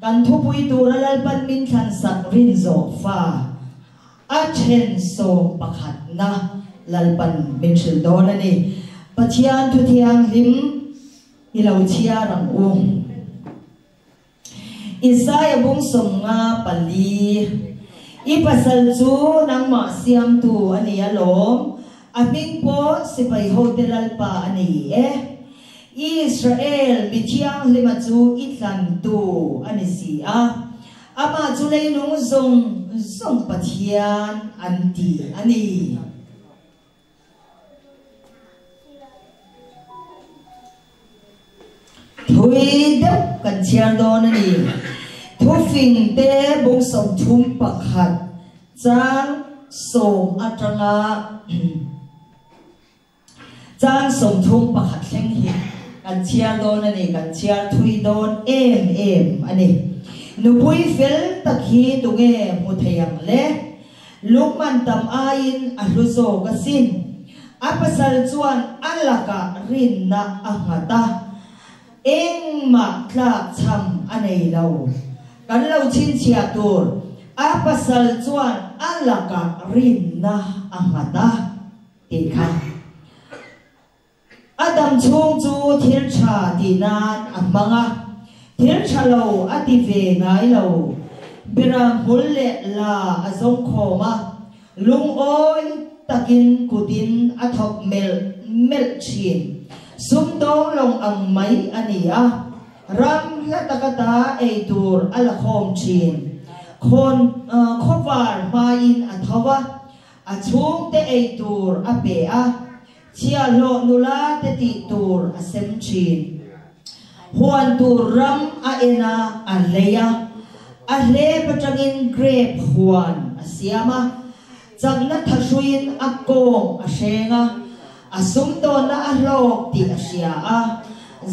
กันทุบุยตูระลปันมินทันสักรินโซฟ้าอาเชนโซปะขัดนะลลปันมินชิลโดนนี่ปัจจัยทุเทียงลิมอิลาวเชียรังอุงอิสายบุงสมงาปลีอีปัสลจูนังมาเสียมตูอันนี้อารมณ์อามิงโปสิไปโฮเทลลปาอันนี้อิสราเอลบิเทียงเลมาจูอิตันตูอันนี้สิอามาจูเลยนุ่งทรงปัจจัยอันดีอันนี้ถุยดับกันเชียร์โดนนี่ทุฟิงเตบุงสมทุมปักหัดจางส่งอัตราจางสมทุมปักหัดเช่งหิกันเชียร์โดนนี่กันเชียร์ถุยโดนเอ็มอันนี้นุบุยฟิลตะคีตุเงมุทยังเล่ลูกมันตำอายินอัลลุโซกสินอัปสัลจวนอัลลักะรินนะอังตาเอ็งมาคลาชำอันนี้เรากันเราชินเชียตูร์อาปัสลจวนอัลลักะรินนะอังตาติค่ะอดัมชงจูทิลชาดีนานอัมมังะทิลชาเราอติเวงไงเราบิรามหุลเลลาอซงโคมาลุงโอยตะกินกุดินอัทอกเมลชินสุมโดลงอังไมอันนี้รัมและตะกตาเอตูร์อัลคอมชินคนขวานมาอินอัทวะอัชุงเตเอตูร์อเปะเชียโลนุลาเตติตูร์อเซมชินฮวนตูรัมอาเอนาอัลเลียอัลเลปจังอินเกรบฮวนอาเซียมาจังนัทชุยินอักโกงอาเชงะอาสมโดนอาโลกติอาเซีย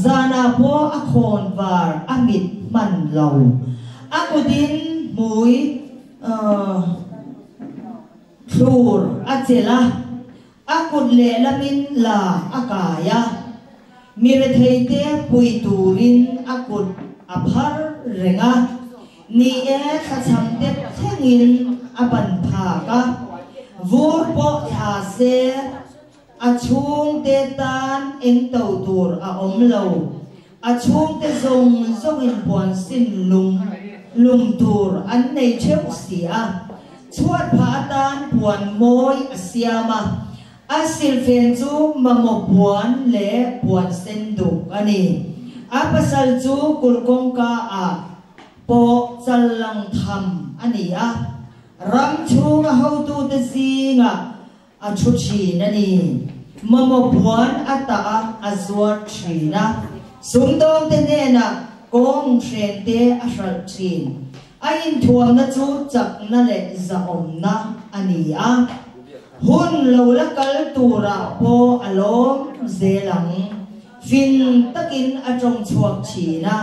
จานาโปอาโคนวาร์อามิดมันเหลาอากุดินมุยพลูร์อาเจลาอากุดเลลามินลาอากายามีเรเทเตปุยตูรินอากุดอาพาร์เรงานี่ขัดสัมเด็จเทงินอาบันพากาวูร์โปทาเซอาชุงเตตันเอ็งเต่าตัวอาอมเหลาอาชุงเตซงอินปวนสินลุมตัวอันในเชฟเสียชวดผาตันปวนมวยอาเซียมาอ อาศิลเฟนจูมาโมบวนเล่บวนเซนดุอันนี้อาปัสสัลจูกุลกงกาอาโปจัลลังธรรมอันนี้รำชูงาหูตูตซีงาชุดชีนั่นนี่มาโมบวนอัตตาอาสวดชีนะสุนทรเตเนนะกงเชนเตอชัลชีนอินทวมนะจูจักนั่นแหละจะอมนะอันนี้หุ่นเราละกัลตูระโปอารมณ์เซลังฟินตะกินอจงชวกชีนะ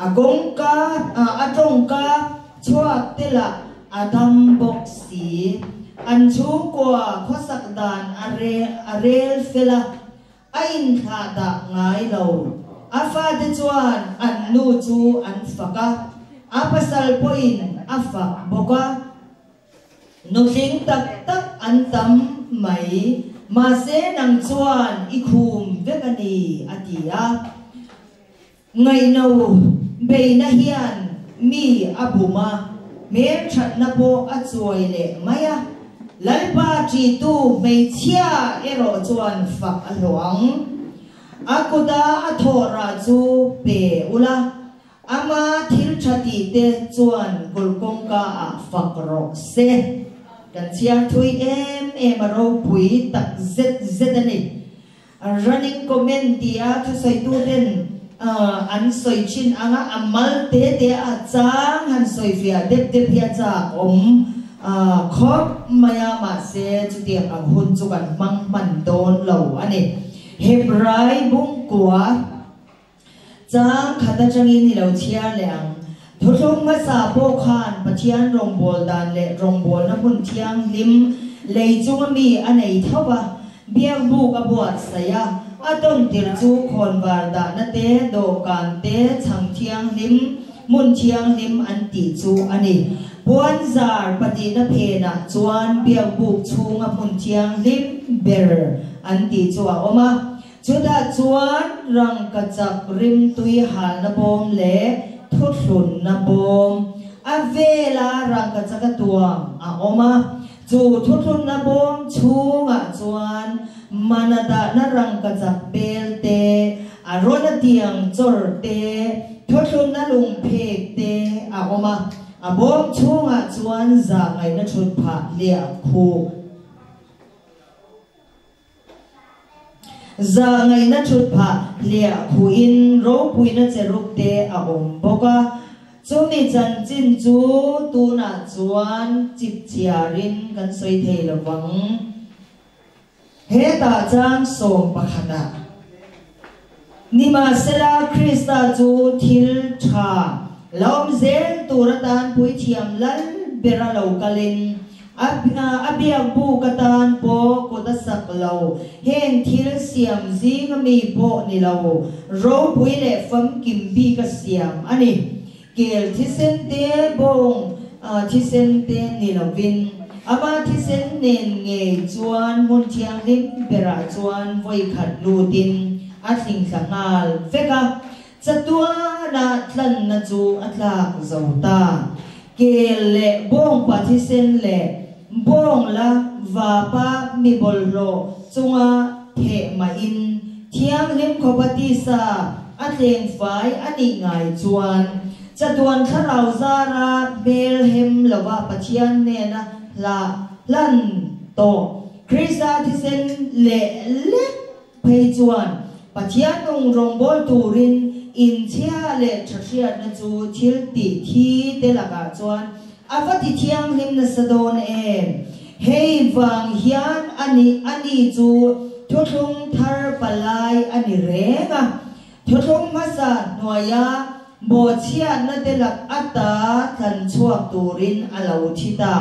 อากงกาอจงกาชวกเตละอดัมบกสีอันชูกว่าข้อสักดานอเรลเฟละอินขาดะไงเราอาฟาเดจวนอันนูจูอันฟักอาปัสสัลปอินอาฟักบกนุสิงตักอันตัมไม่มาเสนังจวนอีคุมเวกันีอดียไงนูเบยนาเฮียนมีอบุมาเมรชัดนโปอจวยเละมายาลลปาจีตูไม่เชียเอโรจวนฝักหลวงอากุดาอโทราจูเปอุลาอามาทิลชติเตจวนกุลกงกาฝักโรเซกันเชียทุยมาเราปุยตักเซ็ดนี่ running comment ที่ทุกสายตัวเด่นอันสวยชินอัมมัลเตอาจางหันสวยเฟียเด็บเพียจ้าครบมายามาเซจุดเดียงหุ่นจุกันมันโดนเหล่าอันนี้เฮบไรบุ้งกัวจางขัดจังอินเหล่าเชียเหลียงทุกๆมาสาโบคานปะเทียนรงบอลดานเละรงบอลน้ำมันเทียงลิมเลยจุงมีอันไหนเท่าว่าเบียงบุกบวชเสียอาต้นติรจูคนบาร์ดานเตโดกันเตชังเทียงลิมมุนเทียงลิมอันติจูอันนี้บวนซาร์ปฏินเพนะจวนเบียงบุกชูงมุนเทียงลิมเบร์อันติจูออกมาจุดจวนรังกจักริมตุยหันนบมเละทุสุนนบมอาเวลารังกจักตัวออกมาจูทุสุนนบมชูงจวนมานาดานรังกจักเบลเตอารอนเตียงจอร์เตทุสุนนลุงเพกเตออกมาบมชูงจวนจางไงนชุดผาเลียคูจางไงนัชุดผาเลียคูอินโรปุยนัเจรุกเตอมบอกว่าจูมีจันจินจูตูน่าจวนจิบเจียรินกันสวยเทลวังเฮตาจางสมปะขณะนิมาเซลาคริสตาจูทิลชาลอมเซนตูรตานปุยเทียมลันเบราเลวกาลินอาเบียบูกตานโปกุตสักเลวเฮนทิลเสียมซีกมีโปนิเลวโรบุยเล่ฟัมกิมบีกเสียมอันนี้เกลที่เซนเตบงที่เซนเตนิลวินอามาที่เซนเนนเงยจวนมุนเทียงลิมเบราจวนไว้ขัดลูดินอัดสิงสังอาลเฟกะจัตัวนาทันนาจูอัตลากเจ้าตาเกลเล่บงปะที่เซนเล่บงละวาปะมีบอลโลจงอาเทมาอินเทียงลิมขบติสาอัดเลงไฟอันนี้ไงจวนจัดวันข้าเราซาราเบลเฮมละว่าปะเทียนเนนะละลันโตคริสตาที่เซนเล่เล็กเพยจวนปะเทียนนงรงบอลตูรินอินเชียเล่ชักเชียนจูทิลติทีเตลกาจวนอาฟัติเทียงลิมนสโดนเองเฮวังเฮียนอันนี้จูทุกงทาร์ปลายอันนี้เรงะทุกงมาสาหน่วยยาโบเชียนเตลักอัตตาทันช่วงตูรินอลาวทิตา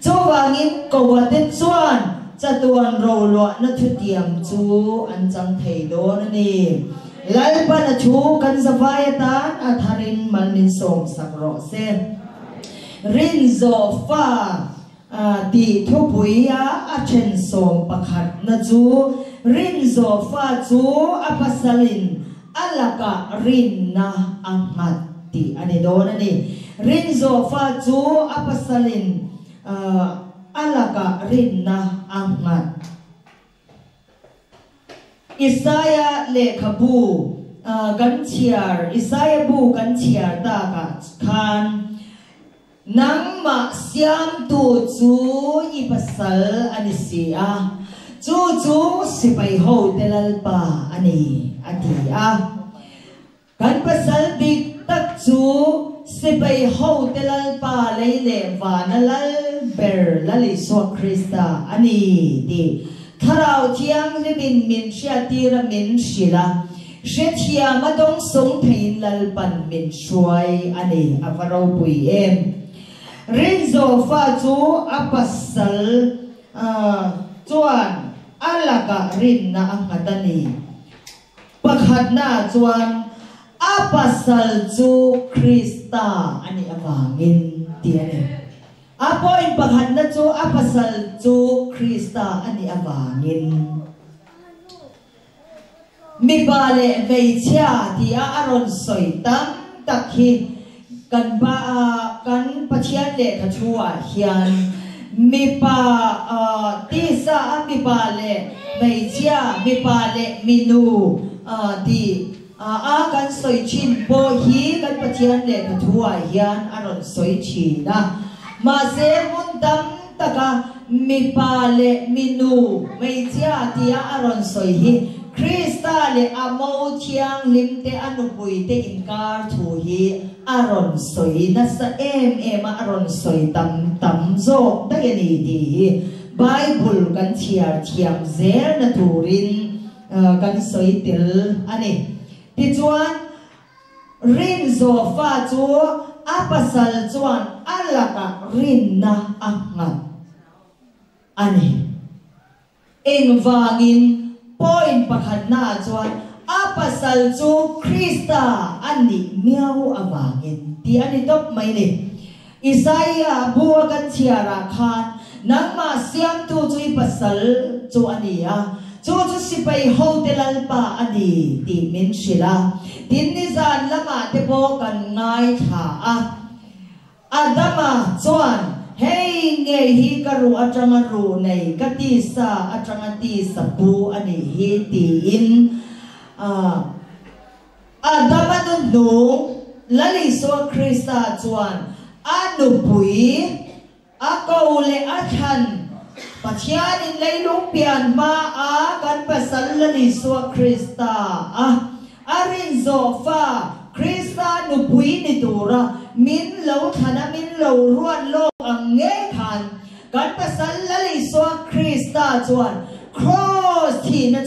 จวางินกวาดจวนจัตวันโรลวนัทุเตียมจูอันจังเทโดนนี่ลายปนชูกันสบายตาอัธรินมันมินสมสักโรเซรินโซฟาดีทุบุยาอาเชนสมปะขัดนจูรินโซฟาจูอภัสลินอัลกะรินนาอังมัดติอันนี้โดนนี่รินโซฟาจูอภัสลินอัลกะรินนาอังมัด Isaiah le khabu kan chiar Isaiah bu kan chiar ta ka khan nang ma siam tu chu I pasal ani si a chu sipai ho telal pa ani ati a kan pasal big tak chu sipai ho telal pa leile vanalal ber lali so Krista ani ti tharau thiang libin min sia tira min sila Shetia madong song pain lalpan min shuai ani avarau pui em Rinzo fa chu apasal chuan alaka rin na ang ngatani pakhat na chuan apasal chu Krista ani awangin ti ani apoin pakhat na chu apasal chu Krista ani awangin mi bale vei chia ti a aron soi tam takhi kan ba kan pathian le thua hian mi pa ti sa mi bale vei chia mi bale minu ti a kan soi chin po hi kan pathian le thua hian aron soi chi na ma se mun tam taka mi bale minu vei chia ti a aron soi hi Krista le amo thiang limte anupui te inkar thu hi aron soi na sa aron soi tam zo da yani di Bible kan chiar thiam zer na turin kan soi til ani ti chuan rin zo fa chu apasal chuan alaka rin na angat ani engwangin point pakhat na chuan apasal chu Krista ani miau awangin ti ani top mai ni Isaiah bua kan chiara khan nangma siam tu chui pasal chu ani a chu sipai ho telal pa ani ti min shila tin ni zan lama te bo kan ngai tha a adama chuan Hey nge hi karu atanga ru nei kati sa atanga ti sa pu ani hi ti in adama nu lali so Krista chuan anu pui akaule athan pathian in leilung pian ma a kan pasal lali so Krista arin zo fa Krista nu pui ni tura min lo thana min lo ruan lo ang nge khan kan pasal lali so Krista chuan cross thi na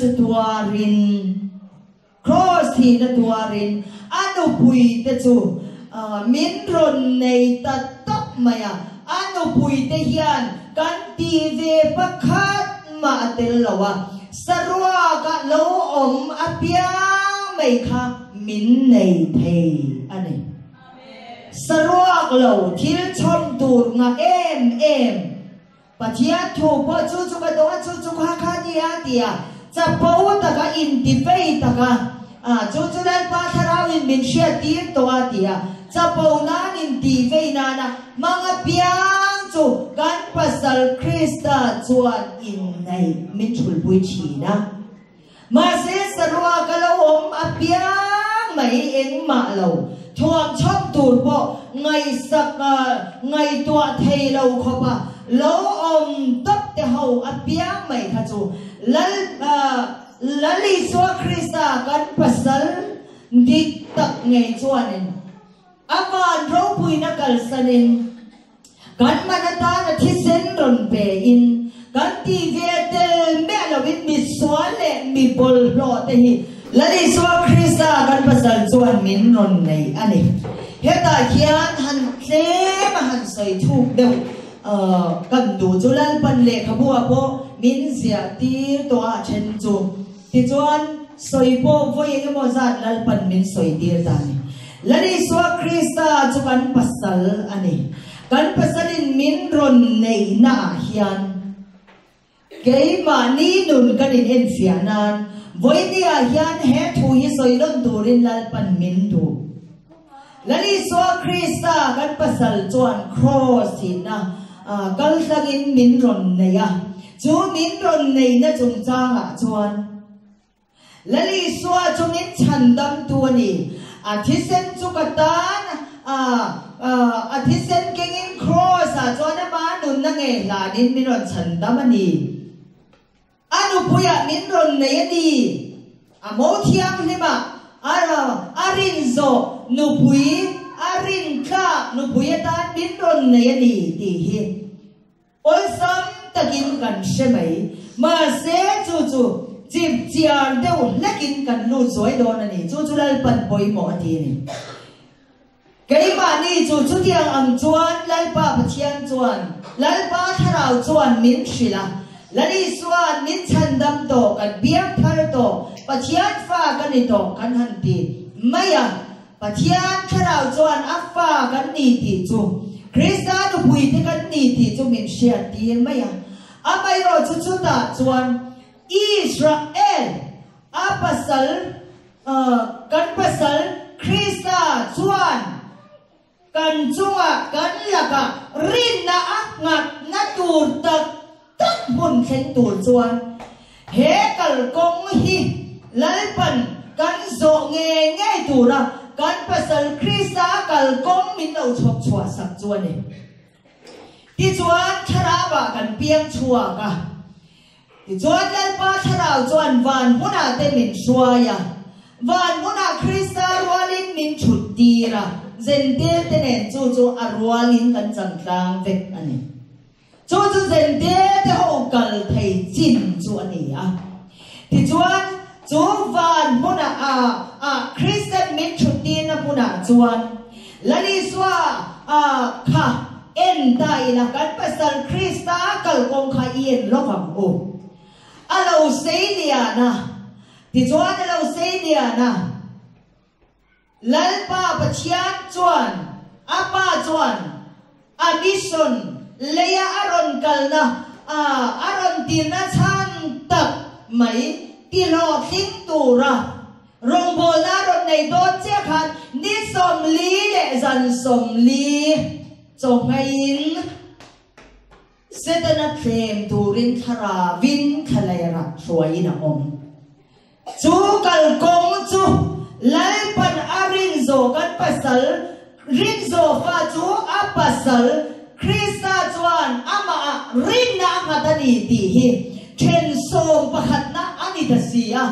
tuarin anu pui te chu min ron nei ta top maya anu pui te hian kan ti ve pakhat ma tel lawa sarwa ka lo om apiang mai kha min nei thei ani sarwak lo thil chom tur nga em pathian thu po chu ka do chu kha dia tia cha po ta ka in ti fei ta ka chu dal pa tharau in min sia tir to tia cha po na in ti fei na mga piang chu kan pasal Krista chuan in nei min chul pui chi na ma se sarwa ka lo om apiang mai eng ma lo thuam chom tur po ngai sak ngai tua thei lo khopa lo om top te ho apiang mai kha chu lali so Krista kan pasal dik tak ngai chuanin avan ro pui na kal sanin kan manata na thisen ron pe in kan ti ve tel me lo wit mi swale mi bol lo te hi lali so Krista kan pasal chuan min ron nei ani heta hian han tle ma han soi thuk deu kan du chulan pan le khabua po min zia tir to a chen chu ti chuan soi po voi nge mo zat lal pan min soi tir ta ni lali so Krista chu kan pasal ani kan pasalin min ron nei na hian kei ma ni nun kan in en fianan voi dia hian he thu hi soi lon turin lal pan min du lali so Krista kan pasal chuan cross hi na kal sagin min ron nei a chu min ron nei na chung changa chuan lali swa chumin chandam tuani athisen chukatan athisen kengin cross chona ma nun na nge la din minon chandam ani anu puya minron nayani amo thiam lima arin zo nupui arin ka nupuya tan minron nayani ti hi olsam takin kan shemai ma se chu chip chiar deu lakin kan lu zoi don ani chu lal pan poi mo ti ni cái mà ni chu tiang ang chuan lal pa pathian chuan lal pa tharau chuan min sila lali suan min chandam to kan biak thar to pathian fa kan ni to kan han ti maya pathian tharau chuan afa kan ni ti chu krista nu pui te kan ni ti chu min sia ti maya amai ro chu ta chuan Israel apasal kan pasal Krista chuan kan chunga kan laka rin na ngat na tur tak mun khen tur chuan he kal kong hi lalpan kan zo nge tura kan pasal Krista kal kong min lo chok chua sak chuan ni ti chuan tharaba kan piang chua ka chuan lal pa tharau chuan van huna te min suaya van huna Krista rualin min thut tira zentel te nen chu arwalin kan changtlang vek ani chu zentel te ho kal thei chin chu ani a ti chuan chu van huna Krista min thut tina huna chuan lali swa kha en dai la kan pasal Krista kal kong kha ien lokam o alo seilia na ti chuan alo seilia na lalpa pathian chuan apa chuan a mission leya aron kalna aron tina chan tak mai ti lo thing tura rong bol na ron nei don che khan ni som li le zan som li chong ngain setana thlem turin thara vin khalaira hruai na om chu kal kong chu lalpan arin zo kan pasal rin zo fa chu apasal Krista chuan ama rin na ngatani ti hi then som pakhat na ani ta sia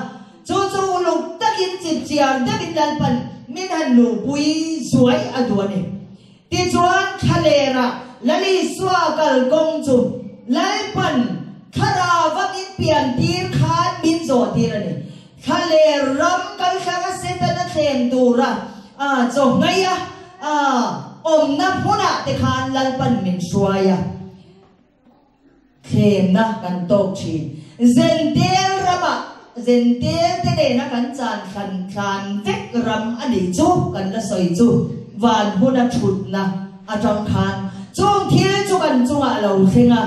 chu luk takin chip chiang takin lalpan min han lu pui zuai aduani ti chuan khalera lali swa kal kong chu lalpan khara wangin pian tir khan min zo tirani khale ram kal khanga setana thlem tura zo ngaya om na phuna te khan lalpan min suaya thlem na kan tok thi zentel rama zentel te ne na kan chan khan vek ram ani chu kan la soi chu van huna thut na atang khan chung thil chu kan chunga lo thinga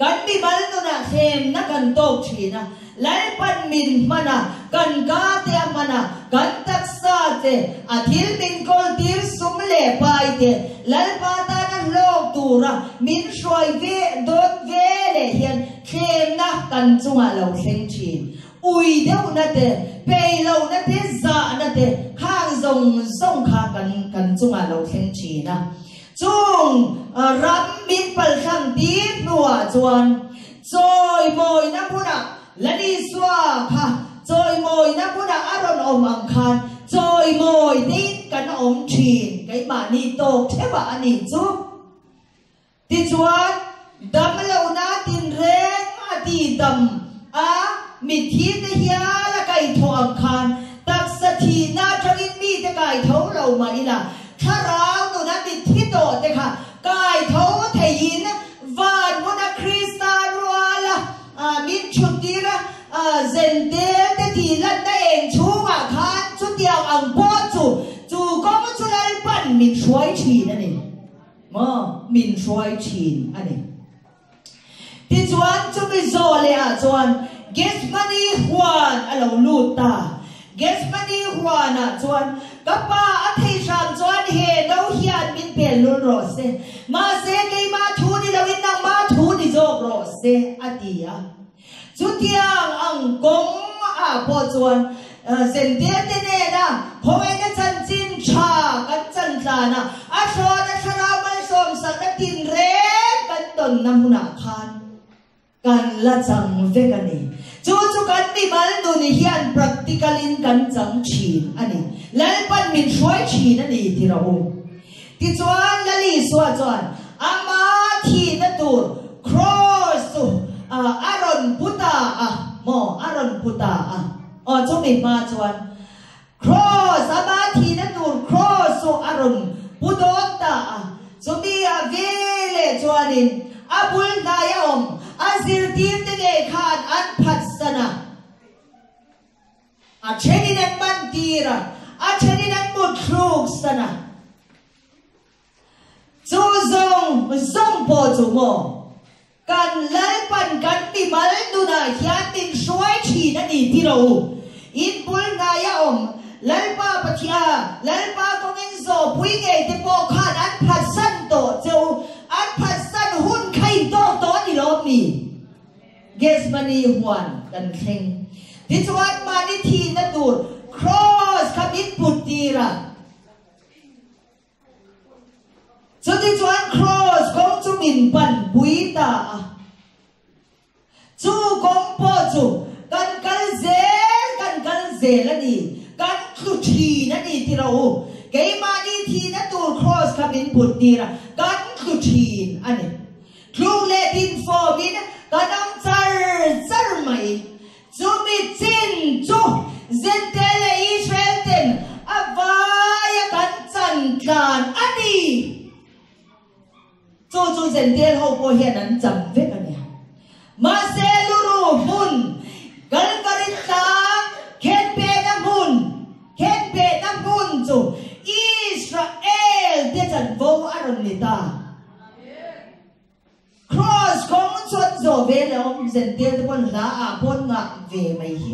kan bi mal no na hem na kan tok thina lalpan min mana kan ka te mana kan taksa te athil min kol tir sumle pai te lalpa ta na lo tura min shoi ve dot ve le hian hem na kan chunga lo thleng thin ui deu na te pe lo na te za na te khang zong kha kan chunga lo thleng thina chung ram min pal khang ti nuwa chuan choi moi na puna lani swa kha choi moi na puna aron om ang khan choi moi din kan om thin cái mà ni to thế ba ani chu ti chuan dam lo na tin reng ati dam mi thi te hia la kai tho ang khan tak sa thi na trangin mi te kai tho lo mai la tharau no na mi thi to te kha kai tho thein van mona Krista ruala min chutira zende te ti lan na en chunga khan chu tiang ang po chu kong chu lal pan min shoi thin ani ma min shoi thin ani ti chuan chu mi zo le a chuan guess money huan alo luta guess money huan a chuan kapa athei sham chuan he do hian min pel lul ro se ma se ke ma thu ni lawin nang ma thu ni zo ro se atia chu tiang ang kong พอจวนเส้นเดียนเน่นะพอไอ้นั่นจันจินชากันจันจานะอาชอนะชรามันสมสักตินเรกันตนน้ำหุนาคานกันละจังเวกันนี่จูกันมีมันดูนี่เฮียน practicalin กันจังชีนอันนี้แล้วปันมินช่วยชีนอันนี้ที่เราที่จวนละลีสวจวนอามาทีนั่นตัว cross อารอนพุตตาหมออารอนพุตตาจงมีมาจวน cross อามาทีนั่นตัว cross อารอนพุตตาจงมีเวเลจวนินอาบุลนายอมอาซิรทีมเดกขาดอันพัฒนาเชนินันมันตีระเชนินันมุดครูกสนะจูซงพอจูโมกันเล่นปันกันมีมาเล่นดูนะเฮียตินช่วยชีนั่นอีที่เราอินบุลนายอมเล่นป้าปะเทียเล่นป้าคงอินโซพุยเกติโปขาดอันพัฒน์โตเจ้าอันพัฒน์หุ่นไข่โตนี่รอบนี้เกสมันนี่หวนกันเข่งที่จวนมาในทีนั่นดู cross ขมิดปุตตีระสุดที่จวน cross ของจุมินปันบุยตาจูของพ่อจูกันเซแล้วนี่กันคลุชีนั่นนี่ที่เราเกี่ยมาในทีนั่นดู cross ขมิดปุตตีระกันคลุชีอันนี้ครูเลดินฟอร์มินกันน้ำจาร์ไม่จูมิจินจูเซนเตเลอิสราเอลเต็นอวายกันจันทานอันนี้จูเซนเตลเขาพอเห็นนั้นจำเวกันเนี่ยมาเซลูรูมุนกันกริตาเข็นเปน้ำมุนจูอิสราเอลเดจันโวอารุณิตาcross ของชนโซเวลแล้วเส้นเดียนบนลาบนงะเวไม่ฮิ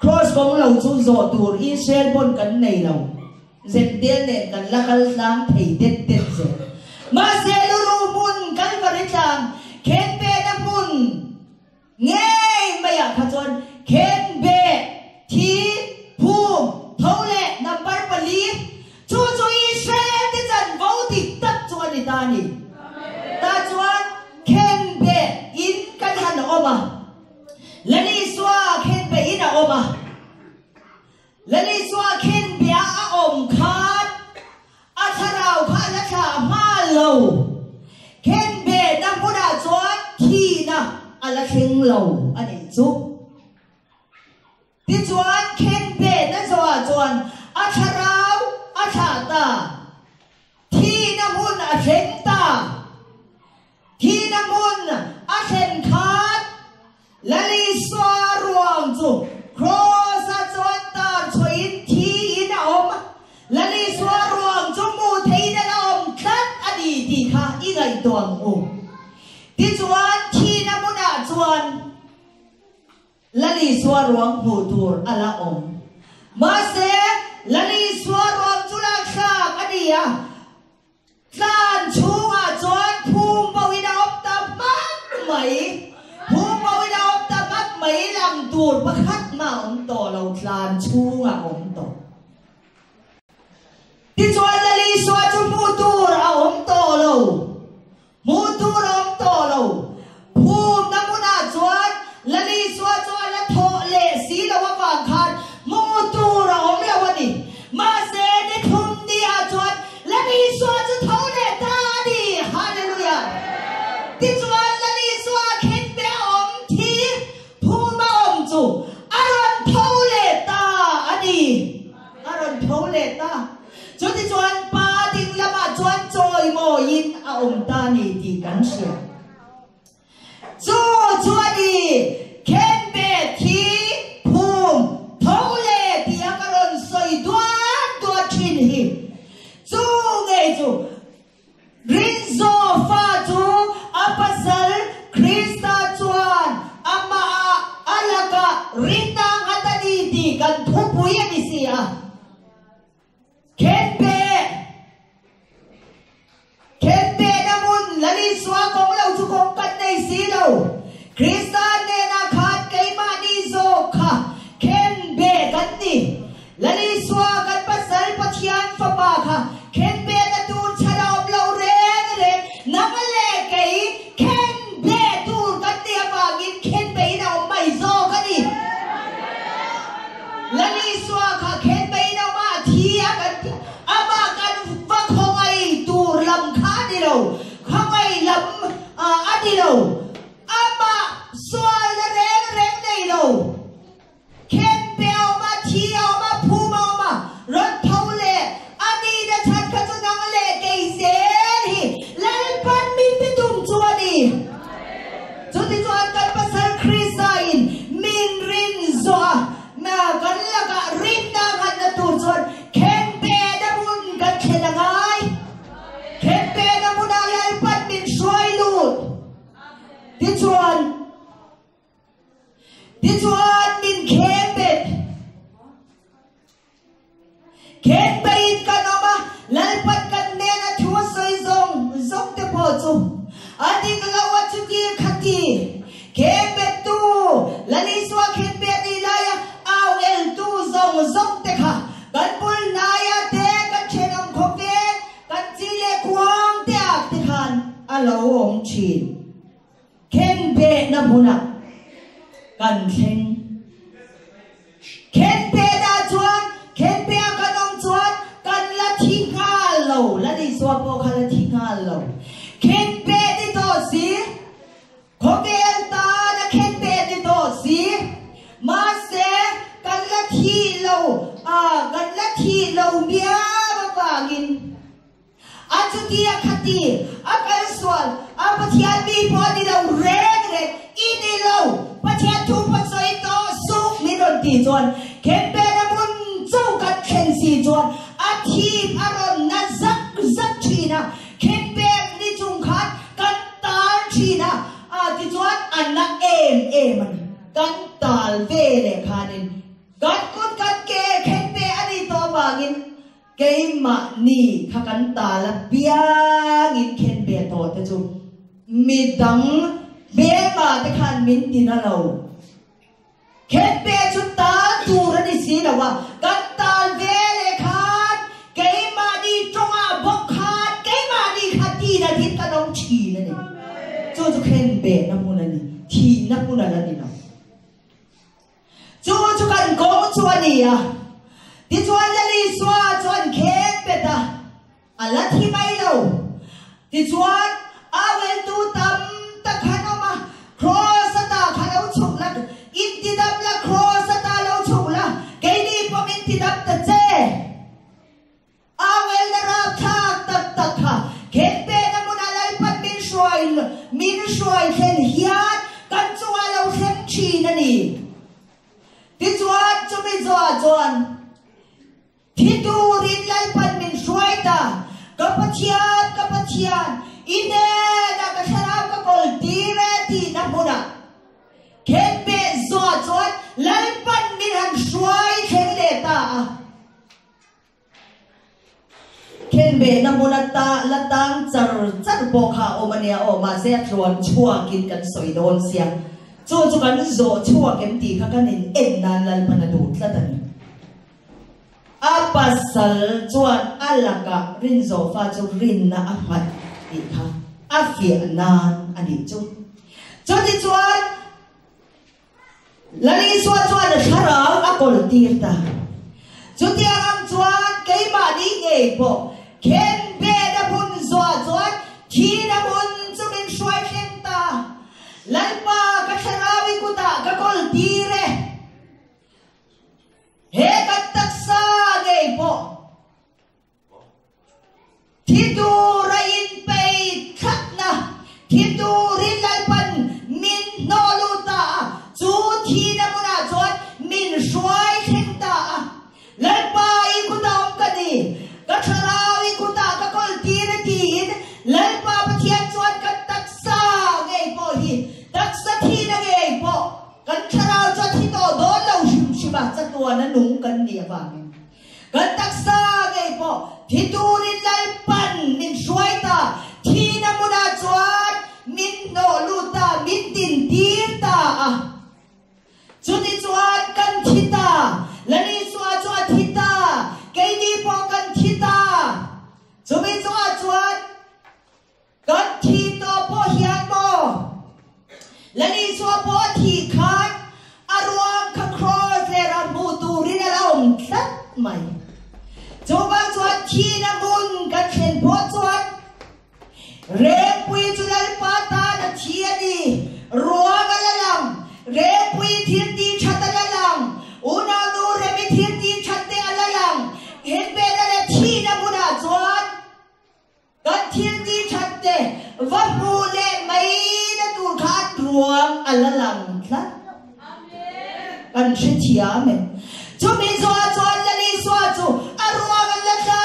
cross ของเราชูโซตูร์อิสราเอลบนกันในเราเส้นเดียนเนี่ยกันละกันล้างไถ่เด็ดเสียมาเซลูรูมุนกันกริจังเข็นเบนมุนเงยไม่อยากขจรเข็นเบทีภูมิเท่าเล่นับปารปลีชูอิสราเอลที่จันวาวติดตัดจวนในตานีตาจวนเข็นเบอินกันหันออกมาและนี่สวาเข็นเบอินออกมาและนี่สวาเข็นเบอาอมขาดอาชาราวขาดและชามาโลเข็นเบนับพุทธจวนทีนะอะไรเข็งโลอันนี้จุ๊บที่จวนเข็นเบนั่นสวาจวนอาชาราวอาชาตาทีนะมุนอาเข็งตาทีน้ำมันอาเซนขาดและลิสวารวงจูครอสจวนตาช่วยทีนะอมและลิสวารวงจูมูทีนะอมคัดอดีตที่ข้าอีไงตัวงูที่จวนทีน้ำมันจวนและลิสวารวงมูตูร์อลาอมมาเสและลิสวารวงจุลักษาอดีตการชูอาจวนภูมิปวิดาอบตามักไหมภูมิปวิดาอบตามักไหมลำตูดประคัดมาอมต่อเราการชูอาอมต่อที่จวนละลีสวาจุมูตูร์อาอมต่อเรามูตูร์อมต่อเราภูมิน้ำมุนาจวนละลีสวาจวนละโถเลสีละวะวางคันมูตูร์อมละวันนี้มาเสด็จทุ่มดีอาจวนและลีสวาจะโถเลตาดีฮาเลลูยาที่จวนละลีสวาเข็นเบอมทีภูมิอมจูอารอนโถเลตาอดีอารอนโถเลตาจนที่จวนปาติงละมาจวนจอยโมยินอาอมตานีดีกันเชียจูจวนดีเข็นเบทีภูมิโถเลตีอารอนสอยตัวชินหิจูไงจูรินโซฟาจูอาปัสลคริสตาจวนอามาอาลาการินนางอัตดีดีกันทุบุยนิสิอาเข็นเบนามุนละลิสวาของเราจุกงกันในสีเราคริสตาเนนาขาดไกมานิโซค่ะ ที่ชวนมินเข็นเป็ดเข็นไปกันออกมาลัลปัดกันเนนะชัวสวยซงเตปอจูอันนี้ก็เราว่าจุกี้ขัดกีเข็นเป็ดตูลัลิสวาเข็นเป็ดนี่ลายเอาเอลตูซงเตค่ะกันปุลนายเตกันเชนอมคบเวกันจีเลกวางเตอักติขันอาลาวองชีนเข็นเป็ดนะบุนะกันเข่งเข็นเป็ดอาจวนเข็นเป็ดกันอมจวนกันละทิ้งอาลาวละดิสวาโปกันละทิ้งอาลาวเข็นเป็ดที่โตสีคบเวตานะเข็นเป็ดที่โตสีมาเสกันละที่ลาวกันละที่ลาวเมียบางอินอาจุติอาคติอาการสวรรค์อาปฏิอันมีพอดีเราเร่งอินีเราปฏิอันทุบปัสสาวะต่อสู้มีรถตีจวนเข็นเป็นบุญเจ้ากันเข็นสีจวนอาทิตย์อารมณ์นั้นซักชีนะเข็นเป็นนิจุงขัดกันตาชีนะที่จวนอันนั้นมันกันตาเวเลขานินกันคุณกันเกะเข็นเป็นอันนี้ตัวบางินเกมมานี่ข้ากันตาละเบียงินเข็นเบียโตแต่จุมีดังเบียมาแต่ขันมินตินาเราเข็นเบียชุดตาตูรันิสีละว่ากันตาเวเลขาดเกมมานี่จงอาบกขาดเกมมานี่ขัดทีนะทิศกันน้องชีนั่นเองจู่เข็นเบียน้ำมุนันนี่ทีน้ำมุนันนี่เนาะจู่กันกงชวนนี่อ่ะที่ชวนจะลีสวาชวนเข็นเป็ดอ่ะอะไรที่ไม่เราที่ชวนอาเวลตูตั้มตะขันออกมาครอสตาขันเอาฉุกละอินติดับละครอสตาเราฉุกละเกนี่พอมินติดับตะเจอาเวลนาราทักตักค่ะเข็นเป็ดน้ำมันอะไรปัดมินช่วยเข็นเฮียดกันชวนเราเข็นชีนั่นนี่ที่ชวนจะไม่จวนที่ดูรินไลปันมินช่วยตากับปะเทียนอินเน่นักชราบกับกอลตีเรตีนับบุญเข็นเบะจวนไลปันมินหันช่วยเข็นเลตาเข็นเบะนับบุญตาละตังจัดโบขาโอมาเนียโอมาเสียชวนชั่วกินกันสวยโดนเสียจู่กันชั่วเก็มตีข้ากันเอ็นนานลันปันดูดละตันอาปัสสลจวนอัลลักะรินโซฟาจูรินนะอัฟมัดอีกค่ะอาเฟียนานอันนี้จุดที่จวนลัลิสวาจวนชาราอักอลตีร์ตาจุดที่อังจวนเกยมาดีเงยปอเข็นเบดบุญจวนทีนบุญจะเป็นช่วยเข็นตาลัลปากชาราวิกุตากะกอลตีเรเฮกันตักษาเงยปอที่ดูระอินไปทักนะที่ดูริลัลปันมินโนลูตาจูทีนมุนาจวนมินช่วยเข็นตาลัลปาอีกุตาอมกันนี่กัชราอีกุตากะกอลตีนตีนลัลปาปะเทียนจวนกันตักษาเงยปอฮีตักษาทีนะเงยปอกันชราจวนที่โตโดนเราชิบะจัตัวนั้นนุ่งกันเดียบังกันตักษาเงยปอที่ดูริลัลปันมินช่วยตาทีนมุนาจวนมินโนลูตามินตินตีตาจุดที่จวนกันทิตาและนี่จวนทิตาเกยดีพอกันทิตาจุดที่จวนกันทิโตพอเฮียนโมและนี่จวนพอทีขาดอารวงคครอสเลรามูตูรินาลอมทัดไหมจูบจวนทีนบุญกันเข็นพอจวนเรปุยจุลัลปาตาณเทียดีรัวกันละลังเรปุยทินดีชัดละลังอุณานูเรมิทินดีชัดเตอละลังเห็นเป็นอะไรทีนบุญจวนกันทินดีชัดเตวัดบูเลไม่ได้ดูขาดรวงอละลังนะกันเชียร์เมจูมีจวนละลีจวนจูอารวงละจา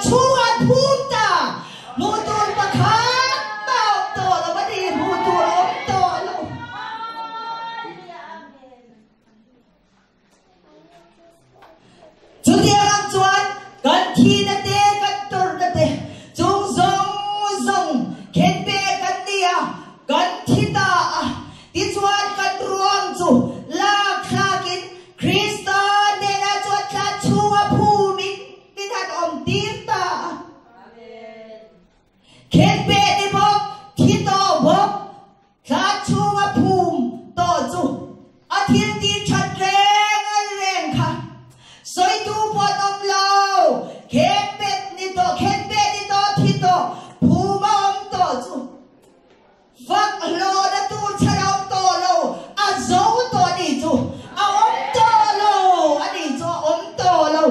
ชัวพูดตามูตูนปะขาเต่าโตแล้ววันนี้มูตูนอมโตแล้ว thiên ti chặt rèn khá soi tu pot om lâu khen bet ni to thi to phu ma om to chu vak lo da tu chả om to lâu a dấu to đi chu a om to lâu a đi chu om to lâu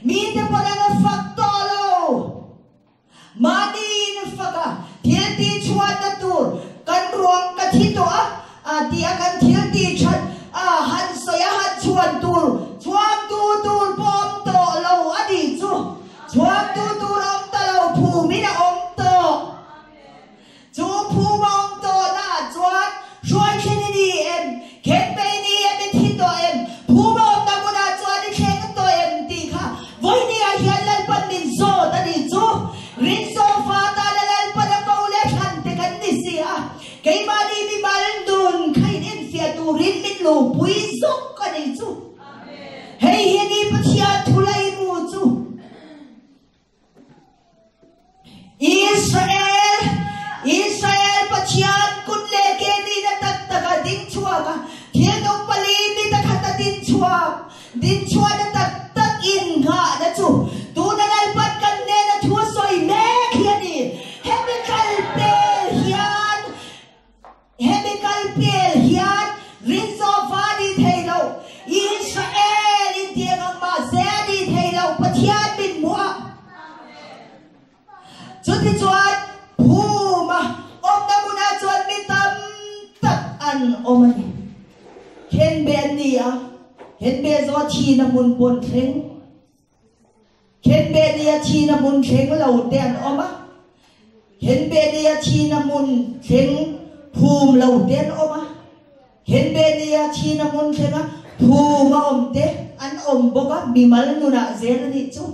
mi te po na fak to lâu ma di na faka thiên ti chuan na tur kan ruang ka thi to a ti a kan thiên ti chat han soya han chuan tur pom to lo adi chu chuan tu om ta lo phu mi na om to chu phu ma om to na chuan shoi khen ni em khen pe ni em thi to em phu ma om ta mo na chuan ni khen to em ti kha voi ni a hian lal pan min zo ta ni chu rin so fa ta lal pan ko le khan te kan ni si a kei ma ni mi mal dun khai in sia tu rin min lo pui zok ka ni chu hey hi ni pathia thulai mu chu Israel pachian kun le ke ni na tak din chua ka thia no pali ni ta khata din chua na tak in ga na chu tu na lal pat kan ne na thua soi me khia ni chemical pel hian rinso va di thailo Israel in tie ang ma se di thailo pachian bin mua chu ti chuan phu ma om na muna chuan mi tam tak an omani khen ben ni a khen be zo thi na mun pon thleng khen be ni a thi na mun thleng lo ten oma khen be ni a thi na mun thleng phum lo ten oma khen be ni a thi na mun thleng phu ma om te an om boka bimal nu na zen ni chu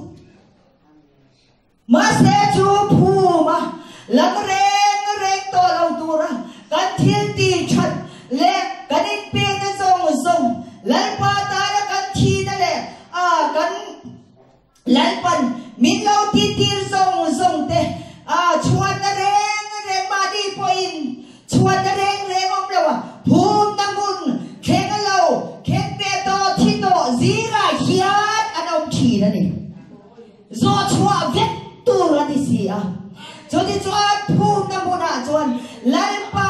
ma se chu phu ma lam reng to lo tu ra kan thil ti chat le kan in pe na zong lal pa ta ra kan thi na le kan lal pan min lo ti tir zong te chuan na reng ma di po in chuan na reng om lo phum na mun khen lo khen pe to thi to zira hiat an om thi na ni zo chua vet tu ra ni si a cho di chuan phum na mun a chuan lal pa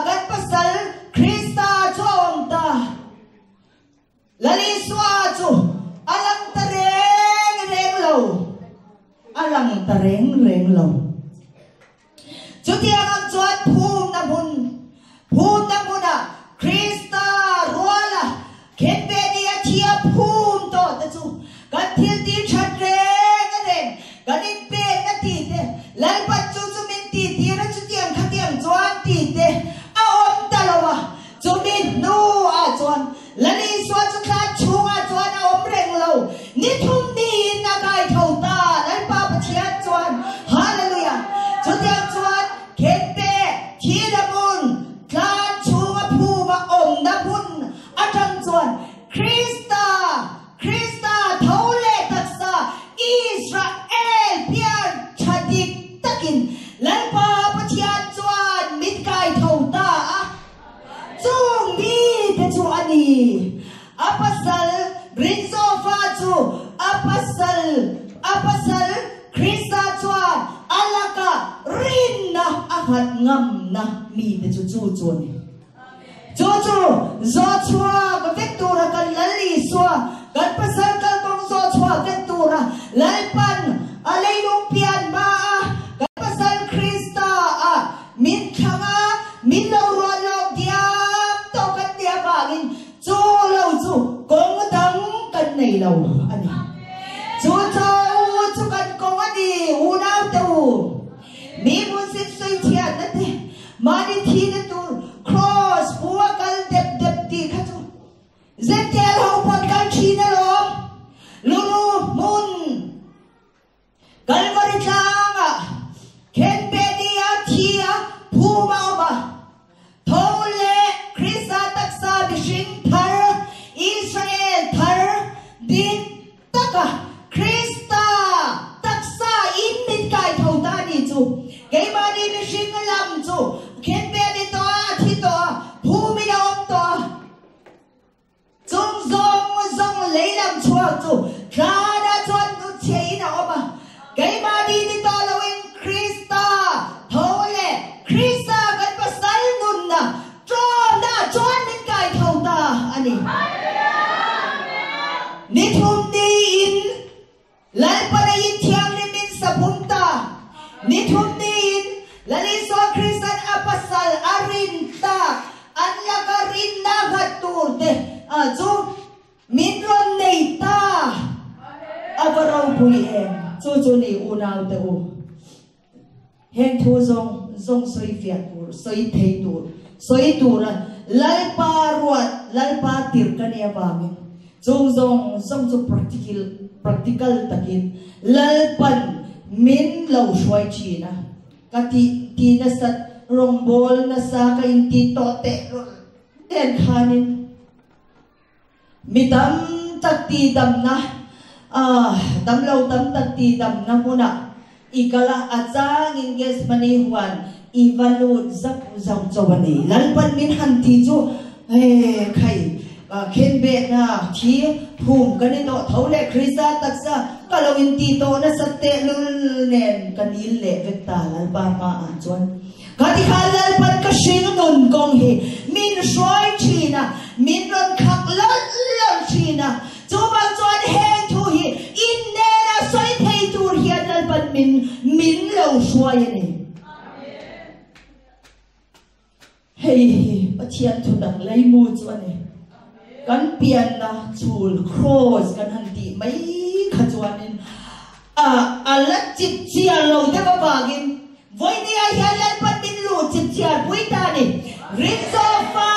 kan pasal Krista chom ta lali swa chu alang ta reng lo chu ti ang chuan phum na mun a Krista rola khen be ni a thia phum to ta chu kan thil ti chat reng kan in pe na ti te lal pa chu min ti ra chu tiang kha tiang chuan ti te a om ta lo wa chu min nu a chuan lali swa chu kha chung a chuan a om reng lo ni thum ni na kai thau ta lal pa pathian chuan hallelujah chu tiang chuan khen pe thi da mun tlan chung a phu ma om na mun a thang chuan Krista thau le taksa Israel pian chadik takin lal pa pathian chuan mit kai thau ta chung mi te chu ani apasal rinso fa chu apasal Krista chuan alaka rin na ahat ngam na mi te chu ni zo chua ka vektura kan lali swa kan pasal kan bong zo chua vektura lalpan alay nung pian ma kan pasal Krista min thanga min lo ron lo diam to kan dia bagin chu lo chu kong dang kan nei lo ani chu kan kong ani unaw tu mi mun sit soi thian na te mani thi na tu cross buwa kal dep ti kha chu zetial ho pon kan thi na lom lulu mun kalvari tanga khen be dia thia phu ma ba thole Krista taksa bishing thar Israel thar din taka Krista taksa in mit kai thau ta ni chu ke ma ni bishing lam chu khen be ni to thi to phu mi om to ani ni thum ni in lal panayin thiang ni min sa punta ni thum ni in lali so Christian apasal arin ta an lagarin na gatur te chu min ron nei ta abarau pui em chu ni unaw te u heng thu zong soi fiat tur soi thei tur soi tur lalpa ruat lalpa tir kania bangin zong chu practical takin lalpan min lo shwai china kati ti na sat rongbol na sa kain ti to te ten khanin mitam takti dam na dam lo tam takti dam na muna ikala achang inges mani huan ivalut zak zong chawani lalpan min han ti chu khai khen be na thi phum kan no thole Krista taksa kalawin ti to na satte lul nen kanil le vekta lalpa ma chuan kati khalal pan ka shing nun kong he min shoi china min ron khak lal china chu bang chuan heng thu hi in ne na soi thei tur hian lalpan min lo shoi ni hey pathian thu dang lai mu chuan ni kan pian na chul cross kan han ti mai kha chuan in ala chip chia lo te ba bagin voi ni ai halan pat min lu chip chia pui ta ni rin so fa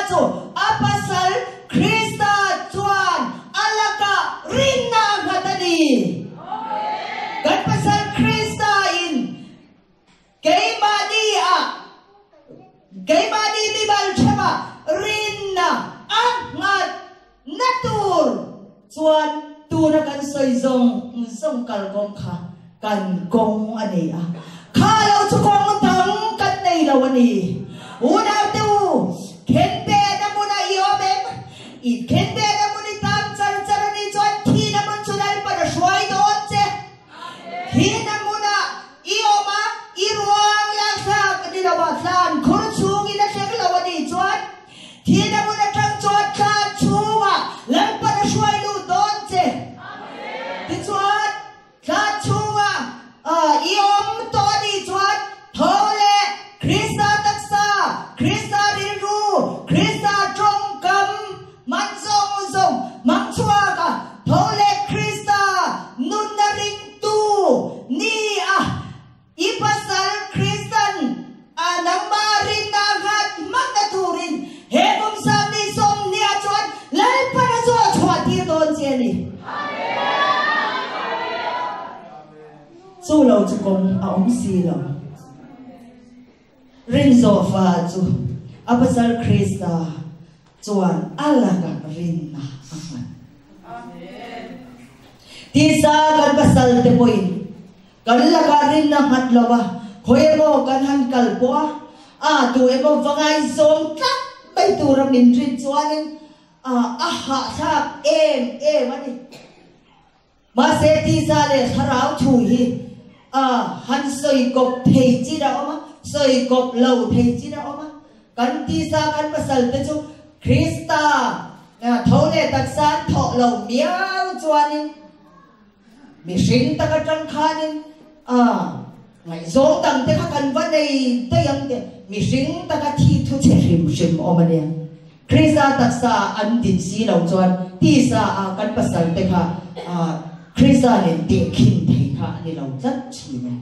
chu apasal Krista chuan alaka rin na ngatani kan pasal Krista in keimani mi bal chama rin na angat natur chuan tu na kan soi zong kal gom kha kan gong ani kha lo chu gong tang kan nei lo ani una tu khen pe na muna iomem I khen pe na muni tam char ni chuan thi na mun chulal pa na shwai don che thi na muna ioma iruang la sa ni lo ba san khur chung ina che lo ani chuan thi na muna tang chot kha chuwa lan pa na shwai lu don che ti chuan kha chuwa iom to ni chuan thole Krista taksa Krista rinru Krista trongkam man zong mang chua ka thole Krista nun na ring tu ni ipasal Kristan namarin na gat mang naturin he kum sam ni som ni chuan lai pa na zo chwa ti don che ni chu lo chu kong om si lo rin zo fa chu apasal Krista chuan alaga rin na amen ti sa kan pasal te poin kan laga rin na hatlawa khoemo kan han kalpo tu emo vangai zom tlak bai turam min rin chuanin ha thak em ani ma se ti sa le tharau thu hi han soi kop thei chi da oma soi kop lo thei chi da oma kan ti sa kan pasal te chu Krista thole taksan tho lo miao chuanin mi sing ta ka tang khanin ngai zo tang te kha kan va nei te yang te mi sing ta ka thi thu che rim omania Krista taksa an din si lo chuan ti sa kan pasal te kha Krista le te khin thei kha ni lo chat chi me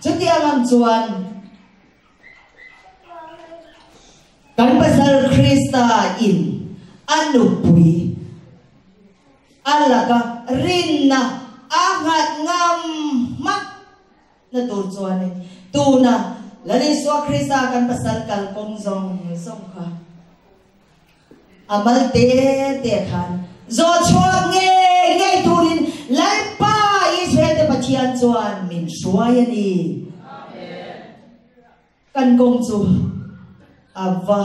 chuti alam chuan kan pasal Krista in anupui alaga rinna angat ngam mak na tur chuan tu na lani so Krista kan pasal kal kong zong kha amal te khan zo chua nge turin lai pa Israel te pathian chuan min shwai ani amen kan kong chu ava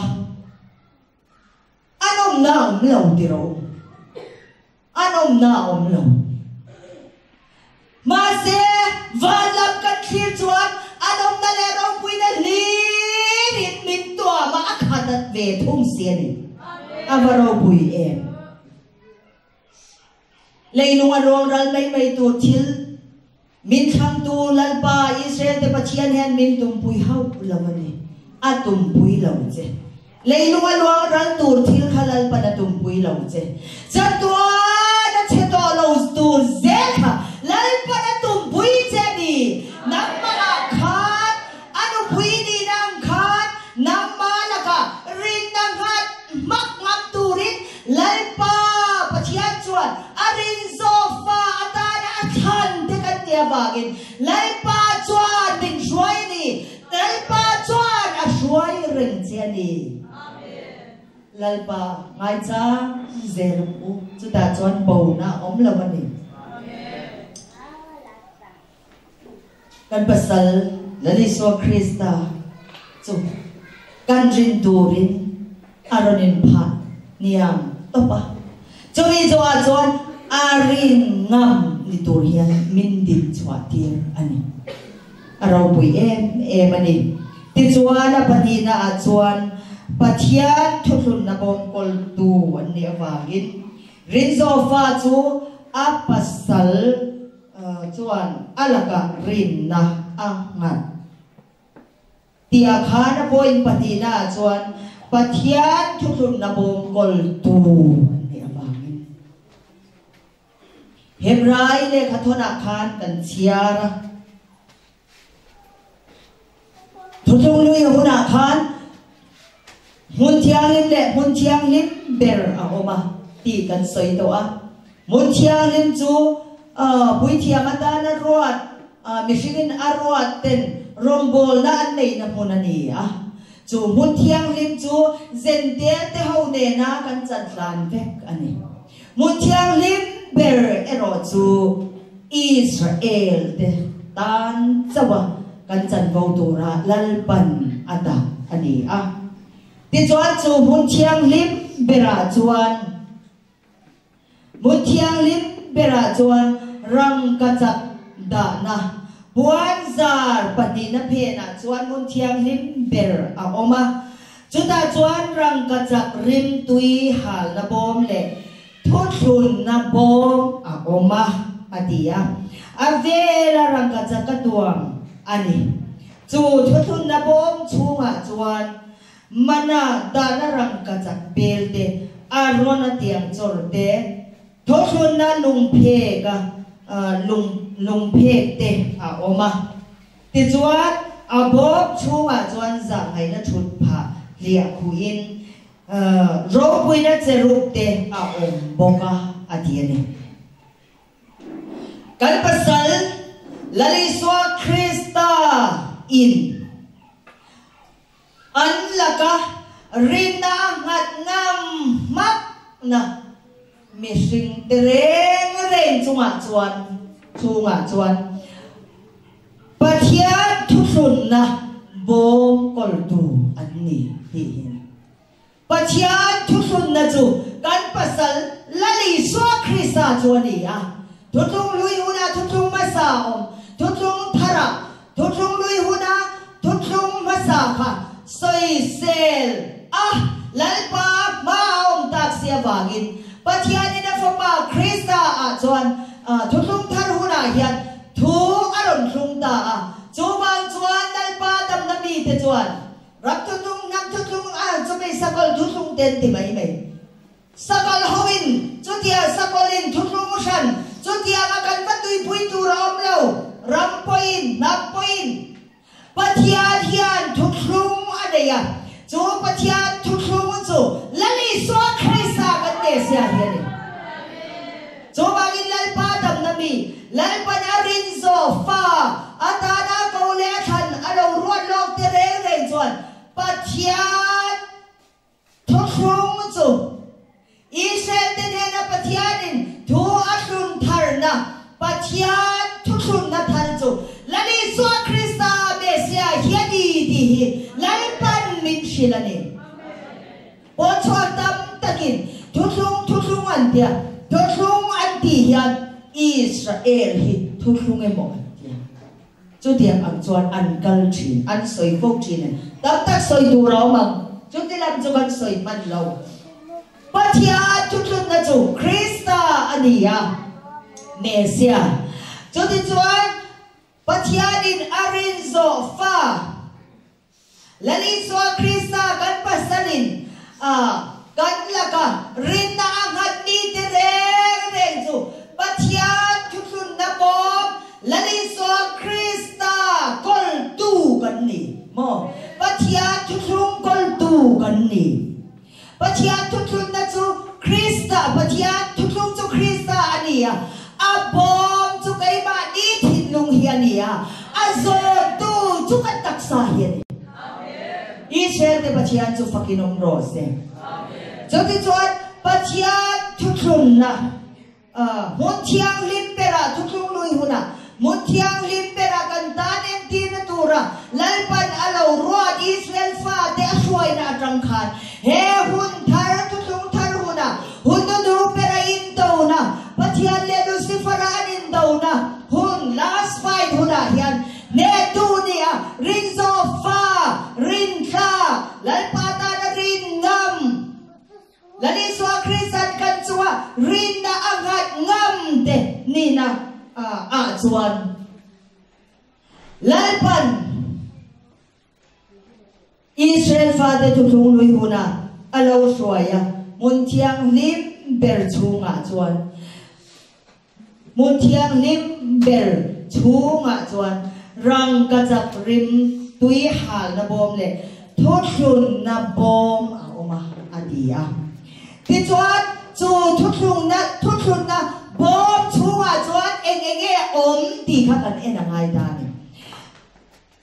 anom na lo tiro anom na lo ma se valap kan khir chuan anom na le ro pui na li min to ma akhadat về thung xiên avaro bùi em lấy lung arong ral mấy tu thil min tham tu lalpa Israel te pachian hen min tum pui hau lamani atum pui lau che lấy lung arong ral tu thil khalal pa na tum pui lau che chatua na che to lau tu zekha lalpa na tum pui che ni nam ma khat anu pui ni nam khat nam ma la ka rin nam khat mak ngam tu rin lalpa pachian chuan arin sofa atana athan te kan tia bagin lalpa chuan min shwai ni lalpa chuan a shwai ring che ni amen lalpa ngai cha zel u chu ta chuan bo na om lawani amen kan pasal lali so krista chu kan rin turin aronin pha niam topa chumi zo a chuan arin ngam ni tur hian min din chwa tir ani aro pui em ani ti chuan a patina a chuan pathian thuhlun na bom kol tu an ni awangin rin zo fa chu a pasal chuan alaka rin na angat tia khana poin patina a chuan pathian thuhlun na bom kol tu Hebrai le khathona khan kan chiara thuthung lui huna khan mun thiang lim ber a oma ti kan soi to a mun thiang lim chu pui thiang ata na ruat mishinin arwat ten rombol na an nei na munani a chu mun thiang lim chu zente te ho ne na kan chan tlan vek ani mun thiang lim ber ero chu Israel te tan chawa kan chan vo tura lalpan ata ani a ti chuan chu mun thiang lim bera chuan rang ka chak da na buan zar pati na phe na chuan mun thiang lim ber a oma chuta chuan rang ka chak rim tui hal na bom le thuthun na bom a oma adia avela rang ka chak tuam ani chu thuthun na bom chunga chuan mana dana rang ka chak bel te arona tiang chor te thuthun na lung phe ka lung phe te a oma ti chuan a bob chunga chuan zang hai na thut pha lia khuin ro puina cherup te a om boka atiani kan pasal laliswa Krista in anlaka rina ngat ngam mak na missing tereng chunga chuan pathian thusun na bom kol tu anni hi pathian thusun na chu kan pasal lali swa Krista chuani a thuthung lui huna thuthung masa om thuthung thara thuthung lui huna thuthung masa kha soi sel lalpa ma om tak sia wangin pathian ina fama Krista a chuan thuthung thar huna hian thu aron thung ta a chuwang chuan lalpa dam na mi te chuan rak thuthung nam thuthung chumi sakol thuthung ten ti mai sakol hoin chutia sakolin thuthung shan chutia makan patui pui tu rom lo rampoin napoin pathian hian thuthung adaya chu pathian thuthung chu lali so Krista kan te sia hian chu bagin lalpa dam na mi lalpa na rin zo fa atana ko le than alo ruat lok te re chuan pathian thuthung chu Israel te na pathianin thu asun tharna pathian thuthun na thar chu lali so Krista besia hiadi di lalpan min shilani o chotam takin thuthung antia thuthung anti hian Israel hi thuthung emo antia chu tiang ang chuan an kal thin an soi fok thin tak tak soi tu ro mang จุดที่ลำจุกันสวยมันเราปัจจัยทุกทุกนั่นจูคริสต์อันนี้อะเมสเซียจุดที่จวนปัจจัยดินอารินโซฟ้าและลิสวาคริสต์กันปัสสลินกันละกันรินนาอันนี้เตเรงจูปัจจัยทุกทุกนั่นบอมและลิสวาคริสต์กอลตูกันนี่มอปัจจัยทุกทุกกอลตูกันนี่ปัจจัยทุกทุกนั่นจูคริสต์ปัจจัยทุกทุกจูคริสต์อันนี้อะบอมจูไก่บ้านนี้ทิ้งลงเฮียนี่อะโซตูจูกันตักสาเฮียอีเชลเดปัจจัยจูฟักินอมโรสเนี่ยจุดที่จวนปัจจัยทุกทุกนะมุนเทียงลิมเปร่าทุกทุกลุยหุ่นนะมุนเทียงลิมเปร่ากันตาเนมตีนตัวระไล่ปันอาลาวรอดอิสราเอลฟ้าเดช่วยนะจังคันเฮหุ่นทาร์ทุกทุกทาร์หุ่นนะหุ่นดูเปร่าอินโตนะปัจจัยเลดูสิฟาราอินโตนะหุ่น last fight หุ่นนะเฮียนเนตูนี่อะรินโซฟ้ารินคาไล่ปาตานรินงามและนี่สวาคริสต์กันชัวรินนะอังัดงามเดนี่นะจวนไล่ปันอิสราเอลฟ้าเดทุกทุกลุยหุ่นนะอาลาวช่วยอะมุนเทียงลิมเบลชูงะจวนมุนเทียงลิมเบลชูงะจวนรังกระจับริมตุยหาลนะบอมเลยทุกทุนนะบอมเอามาอดียที่จวนจูทุกทุนนะบอมชูงะจวนเองอมตีข้ากันเอ็นอะไรตาเนี่ย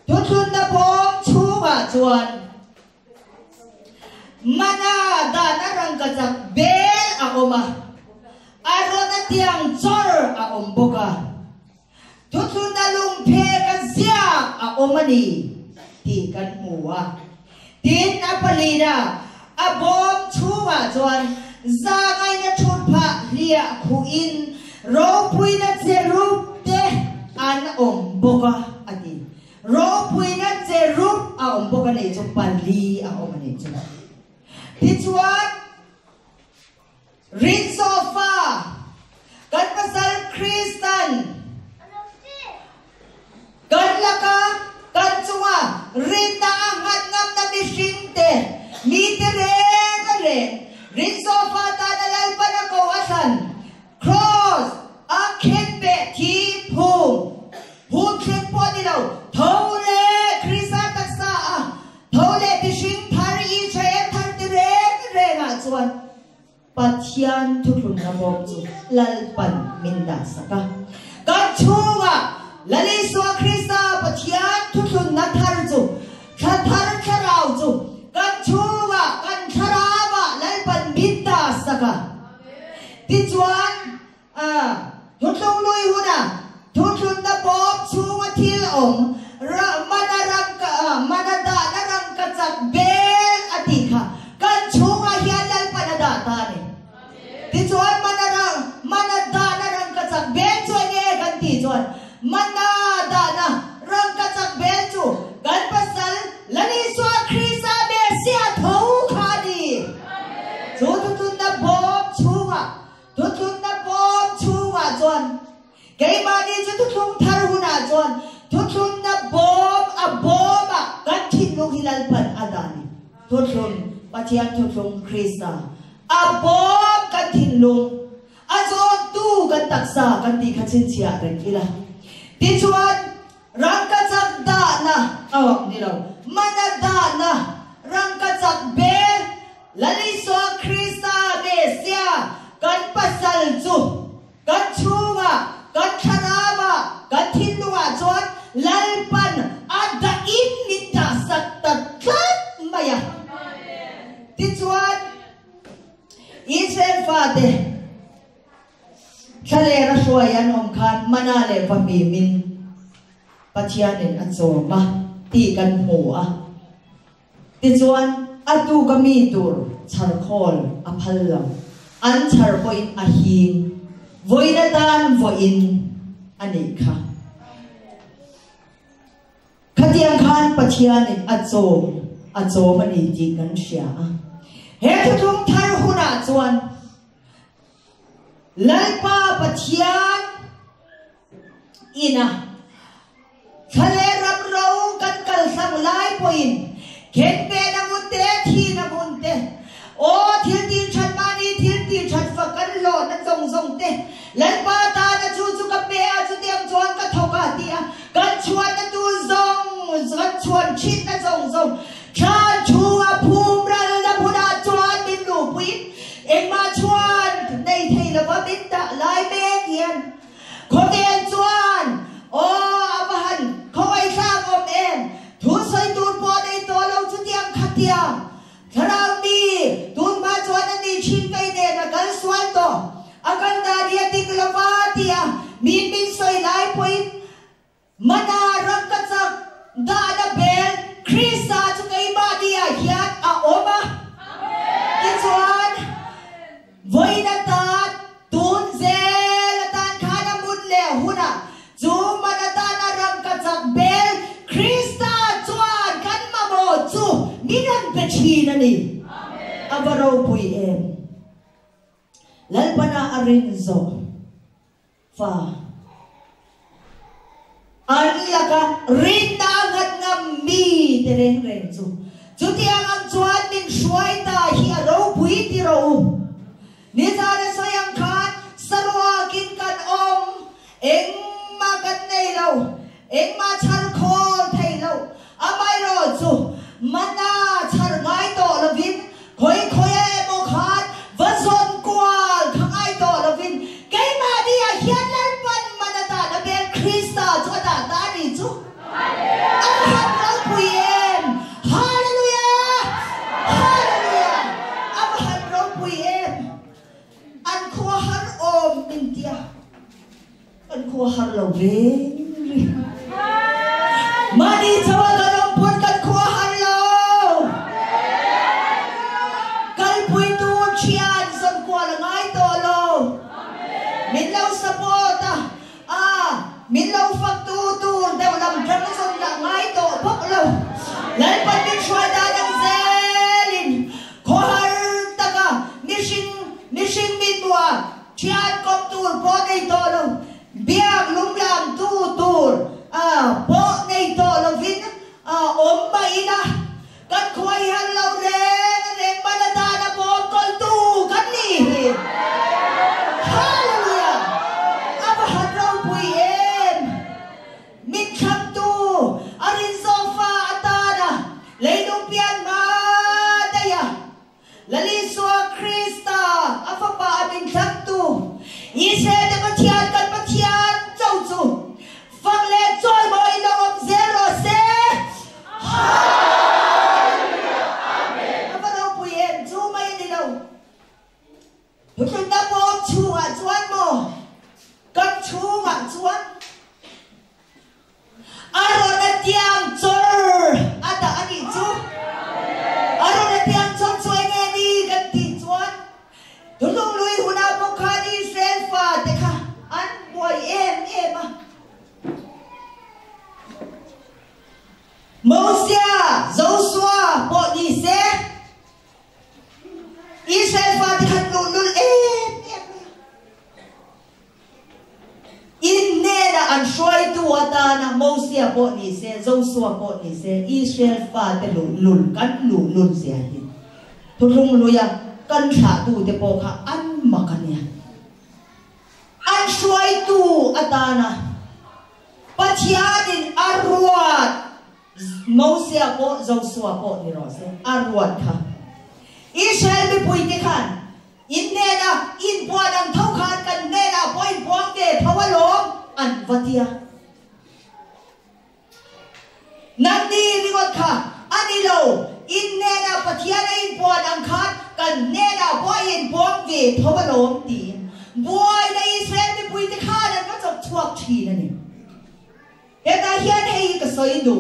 ทุกทุนนะบอมชูงะจวนมานาดานารังกระจับเบลเอามาอารมณ์เตียงจอร์เอาบกะทุกทุนนะลุงเพกันเสียเอามาดีที่กันหัวดินอปลีดาบอมชูงะจวนซาไงนะชุดผ้าเลียคุอินโรปุยนะเจรุปเตอันบกะอดีโรปุยนะเจรุปบกะเนี่ยจุปัลลีมาเนี่ยจุที่จวนรินโซฟ้ากันภาษาคริสเตียนกันละกันชัวรินตาอังหัดงามนามิชินเตมีเตเรรินโซฟ้าตานาลายปนักวัสันครอสอาเคนเบทีพูนเช็ดพอดีเราเท่าเลคริสต์ตักษาเท่าเลบิชินทารีอิสราเอลทาร์ติเรงะจวนปัจจัยทุกทุนนะบอมจูลลปันมินดาสกะกันชูงะลลิสวาคริสต์ปัจจัยทุกทุนนะทาร์จูทาร์ชราวจูกันชูงะกันชราวะลลปันมินดาสกะที่จวนทุกทุนลุยหุ่นนะทุกทุนนะบอมชูงะทิลมานาดานารังกะจับเบลอติค่ะกันชูงะเฮียนลลปันดาตาเนี่ยที่จวนมานาดานารังกะจับเบลจวนเงี้ยกันที่จวนมานาดานารังกะจับเบลจูกันภาษาและนี่สวาคริสต์เบเซียทูขาดีจูทุกทุนนะบอมชูงะทุกทุนนะบอมชูงะจวนเกี่ยมาดีจูทุกทุนทารุณะจวนทุกทุนนะบอมกันทิ้งลงฮิลลปันอาดานีทุกทุนปัจจัยทุกทุนคริสต์บอมกันทิ้งลงโซตูกันตักษากันตีขัดเชียร์เป็นกีฬาที่ชวนรังกจักดานะนี่เรามานาดานะรังกจักเบลและลิสวาคริสต์เบเซียกันปัสสัลจูกันชูงะกันชราวะกันทิ้งลงจวนลลปันอาดาอินมินดาสัตตัดมายาที่ชวนอิสราเอลฟ้าเดทะเลรัสเซียนอมคันมานาเลฟมีมินปัจจัยเนี่ยอันโซมาตีกันหัวที่จวนอัตุกมีตัวชาร์โคลอภัลลังอันชาร์โคอินอาหินวอยนาดานวอยน์อันนี้ค่ะขัดยังคันปัจจัยเนี่ยอันโซ a cho mani ti kan sia he thu thung thar huna chuan lalpa pathian ina thale ram ro kan kal sang lai poin khen pe na mun te thi na mun te o thil tin chat mani thil tin chat fa kan lo na zong zong te lalpa ta na chu chu ka pe a chu tiang chuan ka thoka ti a kan chuan na tu zong kan chuan chit na zong zong chan chu a phum ral na phuna chuan min lu puin eng ma chuan nei thei la ba min ta lai me hian kho ven chuan o abahan kho ai sang om em thu soi tun po nei to lo chu tiang khatia tharang mi tun ma chuan ani chin kai ne na kal swan to akan da dia tik la ba tia min min soi lai puin mana rak ka chak da da bel krista chu kai ba dia hian a oma amen chuan voi na ta tun zel tan khana mun le huna chu mana ta na ram ka chak bel krista chuan kan ma mo chu minan pe chi na ni amen abaro pui em lalpana arin zo fa anlaka rin na ngat ngam mi tereng reng chu chu tiang ang chuan min shuai ta hi aro pui ti ro ni za le soyang khan sarwa kin kan om eng ma kan nei lo eng ma char khol thei lo amai ro chu mana char ngai to lovin khoi khoi e mo khan vazon kwal khangai to lovin kai ma dia hian lan pan mana ta na bel krista chu ta ta ni chu hallelujah pui em hallelujah hallelujah abahan ro pui em an kho har om india an kho har lo ve mani chawa kalom pun kan kho har lo kal pui tu chian son kwa la ngai to lo min lau sapota min lau fak tu deu lam tram son la ngai to phok lo lai pan min shwa da dang zelin kho har taka nishin min wa chian kom tur po nei to lo biak lum lam tu po nei to lo vin om mai na kan khoi han lo reng mana ta na po kol tu kan ni hallelujah abahan ro pui em min kham tu arin sofa atana leidong pian ma daya lali so krista afa pa amin kham tu ise de pathian kan pathian chau chu phang le choi moi lo om zero se hallelujah amen abaro pui em chu mai ni lo Hukun na po chunga chuan mo kan chunga chuan aro na tiang chor ata ani chu aro na tiang chor chuan nge ni kan ti chuan tulung lui huna mo khani selfa dekha an boy em Mosia Joshua po ni se Israel fa dekha lul Inne na an shoi tu ata na Mosia po ni se Joshua po ni se Israel fa te lul kan lul sia hi tulung luya kan tha tu te po kha an makania an shoi tu ata na pathianin arwat Mosia po Joshua po ni ro se arwat kha Israel mi pui ti khan inne na in bua dang thau khan kan ne na poi buang ke thawalom an vatia nandi rigot kha anilo inne na pathian in bua dang khan kan ne na poi in buang ke thawalom ti boy na Israel mi pui ti khan an ka chok chuak thi na ni eta hian hei ka soidu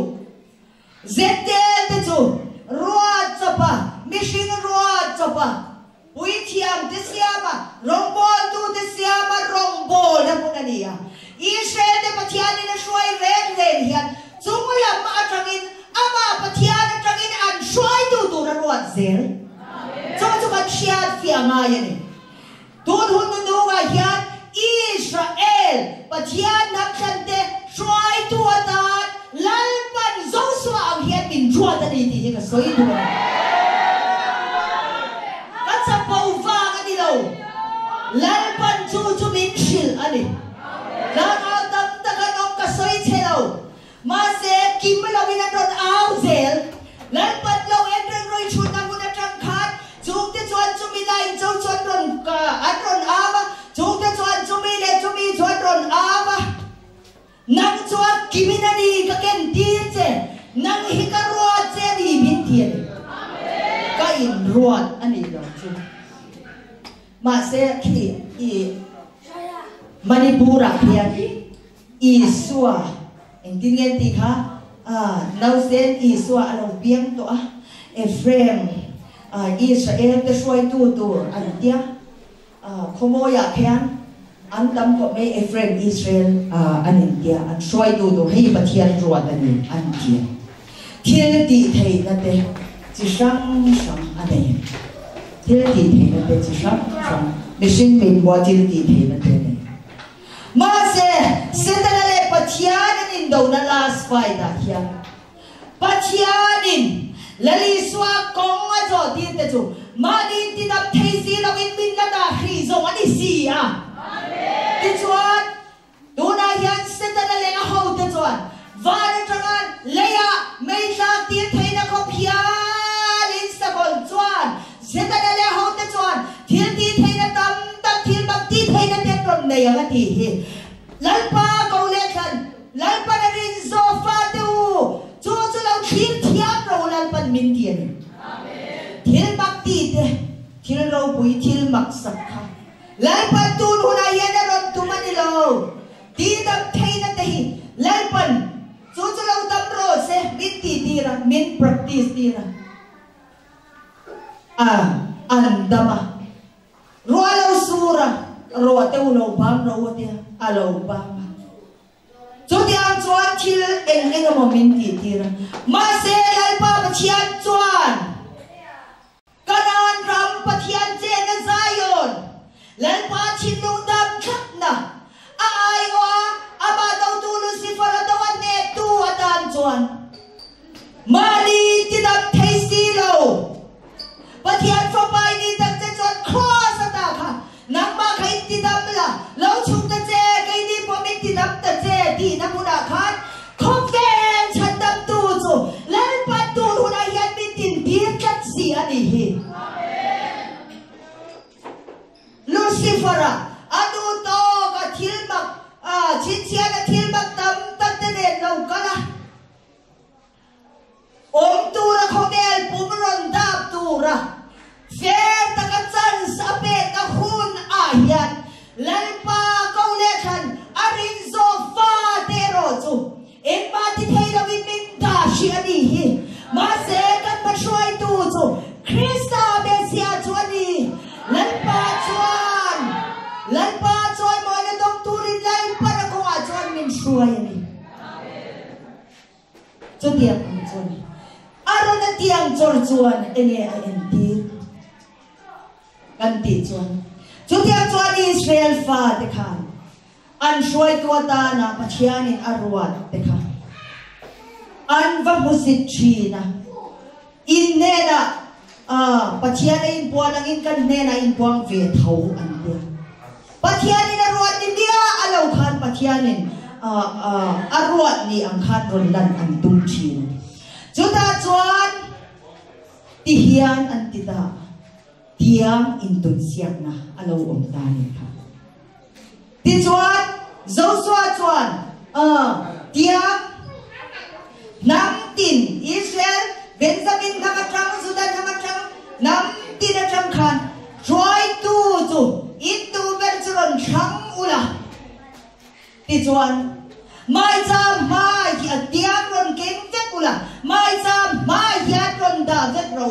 zetel te chu ruat chapa mission ruat chapa pui thiam te siama rongbol tu te siama rongbol na punania Israel de pathian na shoi ren hian chunglam atangin ama pathian atangin an shoi ruột zel cho kan siat fi anga yani tun hun nu ga hian Israel pathian nakhante try to atat lalpan Joshua ang hian min ruột ani ti ka soi du ka sa pauwa ka dilo lalpan chu min shil ani la ka tam ta ka nok ka soi chelo ma se kim lo win ron au zel lalpan lo en roi chun na mun atang khat chung te chuan chu mi lai chu chuan ron ka atron ava chung te chuan chu mi le chu mi chuan ron ava nang chuan kiminani ka ken tin che nang hikarwa che ni bin tien ka in ruat ani ro chu ma se khi I Manipura hian Isua en tingen ti kha nau sen Isua alo biang to Ephraim Israel te suai tu an tia khomoya khian an tam ko me Ephraim Israel an India an suai tu hei pathian ruat ani an tia thil ti thei na te chi sang ane thil ti thei na te chi sang mission min wa thil ti thei na te ma se sedale pathian in do na last fight da hian pathianin lali swa kong a jo ti te chu ma din ti dam thei si lo in min la da khri zo ani si a amen ti chuan do na hian sedale a ho te chuan va na changan leya mei sa ti thei na khop hian in sa kon chuan sedale ho te chuan thil ti thei na tam thil bak ti thei na te ron nei a ti hi lalpa ko le khan lalpa na rin zo fa tu chu lo thil thiam ro lalpan min tian amen thil bak ti te thil ro pui thil mak sak kha lalpa tu nu na yan ron tu mani lo ti dam thei na te hi lalpan chu lo dam ro se min ti ra min practice ti ra andama roalo sura roate ulo bang roate alo bang so ti an chuan thil en moment ti ra ma se lai pa pathian chuan kanan ram pathian che na Zion lai pa chin lu dam khat na ai wa aba do tu Lucifer do ne tu atan chuan mali ti dam thei si lo pathian for bai ni tak che chuan cross ata kha nang ba khai ti dam la lo chung ta che kai ni po min ti dam ta che ti na mu na khan khop ken chan dam tu chu lai pa tu hu na hian min tin dir kat si ani hi amen Lucifer adu to ka thil mak chin sia na thil mak tam tak te ne lo kala om tu ra khomel pumron dap tu ra fair ta ka chan sa pe ka hun a hian lalpa ko le khan arin zo fa te ro chu em ba ti thei lo min da shi ani hi ma se kan ma shoi tu chu Krista be sia chu ani lalpa chuan mo na dong tu rin lalpa na ko a chuan min shuai ani chu tiang chuan aro na tiang chor chuan enge a en ti kan ti chuan chu tiang chuan Israel fa te khan an shuai tu ta na pathian in arwat te khan an va musit china in ne na pathian in puan ang in kan ne na in puang ve thau an dia pathian in arwat in dia alo khan pathian in arwat ni ang khan ron lan an tum chin chuta chuan ti hian an ti da tiang in tun siak na alo om ta ni kha ti chuan Joshua chuan tiang nam tin Israel Benjamin kamatrang Judah kamatrang nam tin atang khan try to into berchuron chang ula ti chuan mai cha mai tiang ron kem vek ula mai cha mai hiat ron da vek ro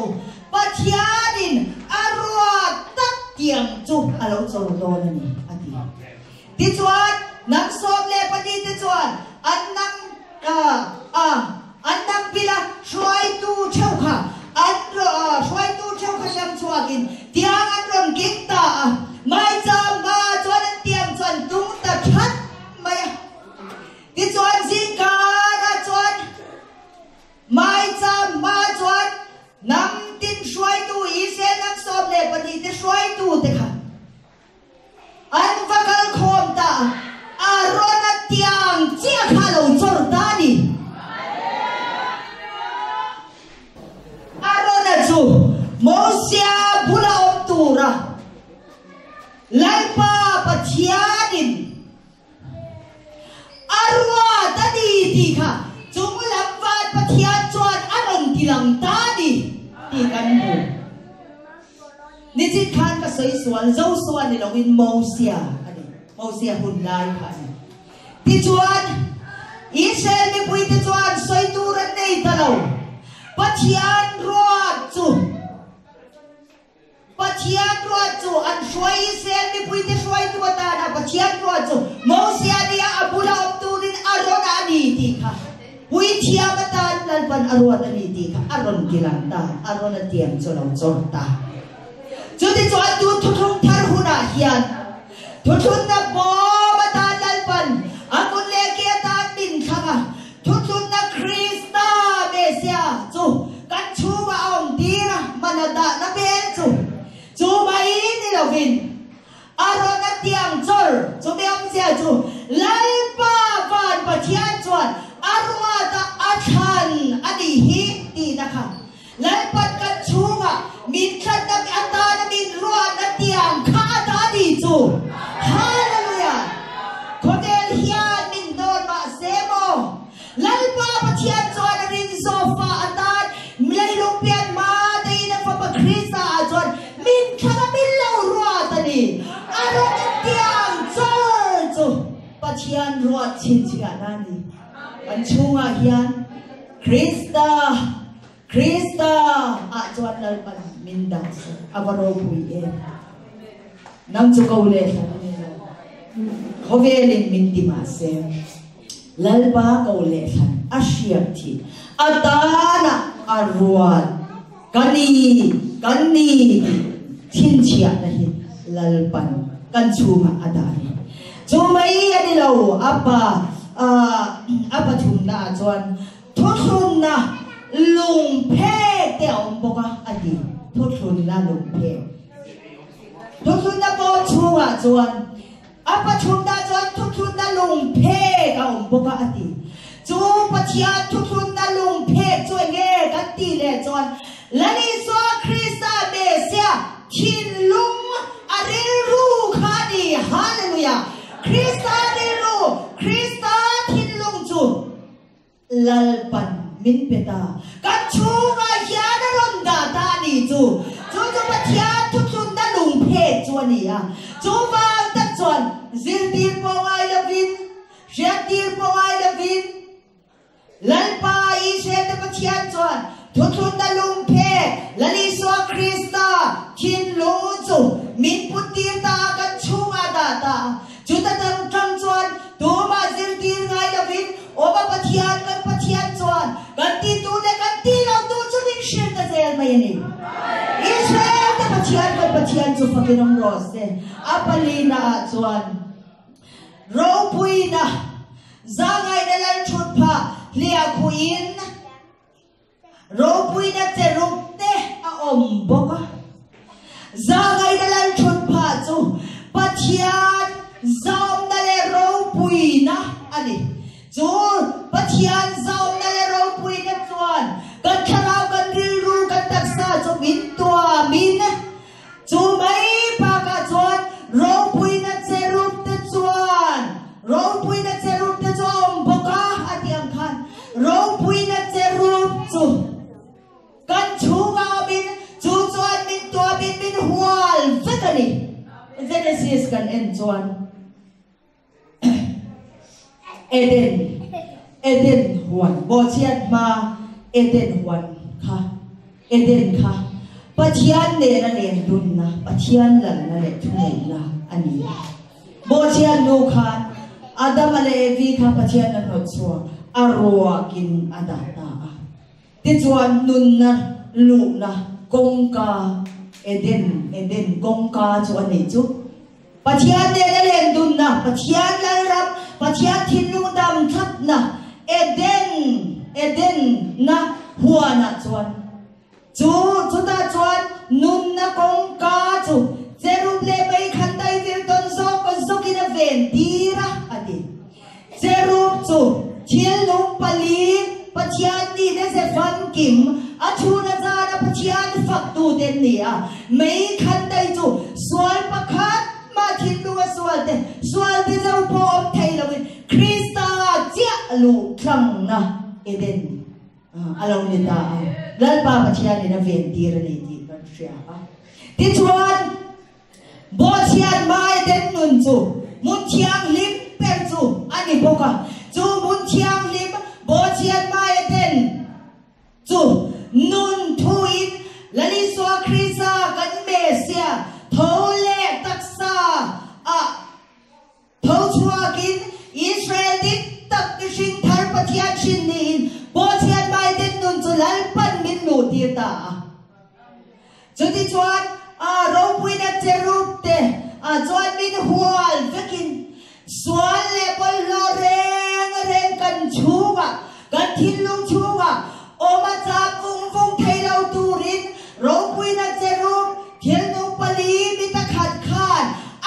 pathianin arwa tak tiang chu alo chor do ni ati ti chuan nam som le pani ti chuan annam annam bila shwai tu chau kha an shwai lalpa pathianin arwa tadi ti kha chung lamwan pathian chuan aron tilang ta di ti kan mu ni chi khan ka soi sual zo sual ni lawin mosia ani mosia hun lai kha ti chuan Israel ni pui ti chuan soi turan nei talo pathian ruat chu an shoi Israel ni pui ti shoi tu ta na pathian ruat chu mosia dia abula opturin aron ani ti kha pui thia matan lalpan aron ani ti kha aron kilanta aron atiam cholo chorta Jadi soal tu thun thar huna hian thun na bo mata lalpan akun leki atan min khanga thun na Krista Mesia chu kan chuma om dira manada na ben chu mai ni lovin arona tiang chor chu meam sia chu lalpa van pathian chuan arwa ta athan ani hi ti na kha lalpat kan chuma min khat na ata na min ruwa na tiang kha ta di chu hallelujah kodel hian min don ma semo lalpa pathian chuan rin sofa atan milai lumpian ma dai na fa Krista chuan min kha min lo ruwa ta ni aro na tiang chu pathian ruwa chin chiga na ni kan chunga hian Krista chuan lalpan mindang avaro pui nam chu kaule khovelin mintima se lalpa kaule than ashiam thi atana arwan kani thinchia na hi lalpan kan chuma adani chumai ani lo apa thumna chuan thothun na lung phe te om boka adi thothun na lung phe thothun na bo chuwa chuan apa thumna chuan thothun na lung phe ka om boka adi chu pathia thothun na lung phe chu nge kan ti le chuan lani so Krista Mesia thin lung aril ru khani hallelujah Krista rilu Krista thin lung chu lalpan min peta kan chunga hian ron da ta ni chu pathia thun na lung phe chu ni a chu wang ta chuan ziltir po ai lovin jetir po ai lovin lalpa I se ta pathia chuan thun na lung phe lali so Krista thin lung chu min putir ta kan chunga da ta chu ta tang chuan tu ma ziltir ngai lovin oba pathian kan pathian chuan kan ti tu le kan ti lo tu chu min shir ta zel mai ni Israel ta pathian chu fakinom rose apalina chuan ro puina zangai na lan thut pha lia khuin ro puina cherup te a om boka zangai na lan thut pha chu pathian zom na le ro puina ani chu pathian zom na le ro puina chuan kan tharau kan rilru kan taksa chu min tua min chu mai pa ka chuan ro puina cherup te chuan ro puina cherup te chom boka atiam khan ro puina cherup chu kan chunga min chu chuan min tua min hual vetani Genesis kan en chuan Eden huan bochiat ma Eden huan kha Eden kha pathian ne na len dun na pathian lan na le thunai la ani bochiat no kha Adam ale vi kha pathian na no chua arwa kin adata ti chuan nun na lu na kongka Eden kongka chu ani chu pathian ne na len dun na pathian lan ram pathian thin lu dam that na Eden na huana chuan chu ta chuan nun na kongka chu zerum le bai khan dai vir ton so ko zokina ven tira ati zerum chu thil lum pali pathian ni ne se fan kim achuna zana pathian fak tu den ni a mai khan dai chu swal pakhat ma te zau po om thei lo Krista chia lu thlang na eden along ni ta lal pa chia ni na ven tir ni ti kan sia ti chuan bo chian mai den nun chu mun chiang lim per chu ani boka chu mun chiang lim bo chian mai den chu nun thuin lali so Krista kan mesia thole taksa thau chua kin Israel dit tak shin thar pathian shin nin bo chian mai den nun chu lal pan min nu ti ta chu ti chuan ro pui na cherub te chuan min hual vekin sual le bol lo reng kan chunga kan thin lung chunga oma cha kung vong thei lo turin ro pui na cherub thil nu pali mi ta khat khan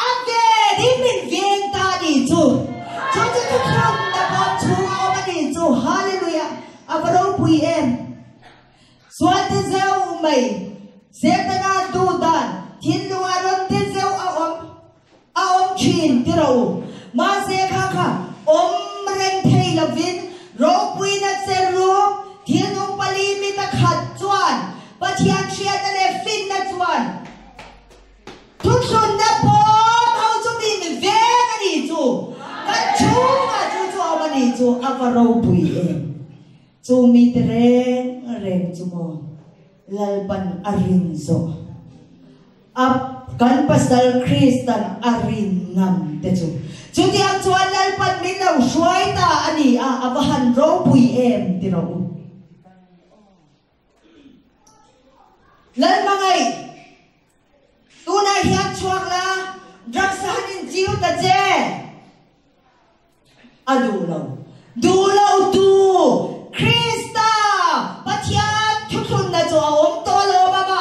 ave di min veng ta di chu chu kham na bom chunga oma di chu hallelujah ro pui em sual te zeu mai Setana dudan, tinlu aron tizeu aom chin tirau. Ma se kaka reng thei lavin, ropui na seru, tinu palimi ta khatsuan, patian siya na le fin na tuan. Tutsun na po, hau sumin veng ani tu, kachunga tu amani tu avaropui em. Tu reng tu mo. Lalpan arinzo ap kan pasal Kristan arin ngam teju jadi ang chuan lalpan minaw shuai ta ani abahan ro pui em tiro lal mangai tunay hiat chuak la draksahanin jiu ta je adulaw tu Krista patyan thun na cho om to lo mama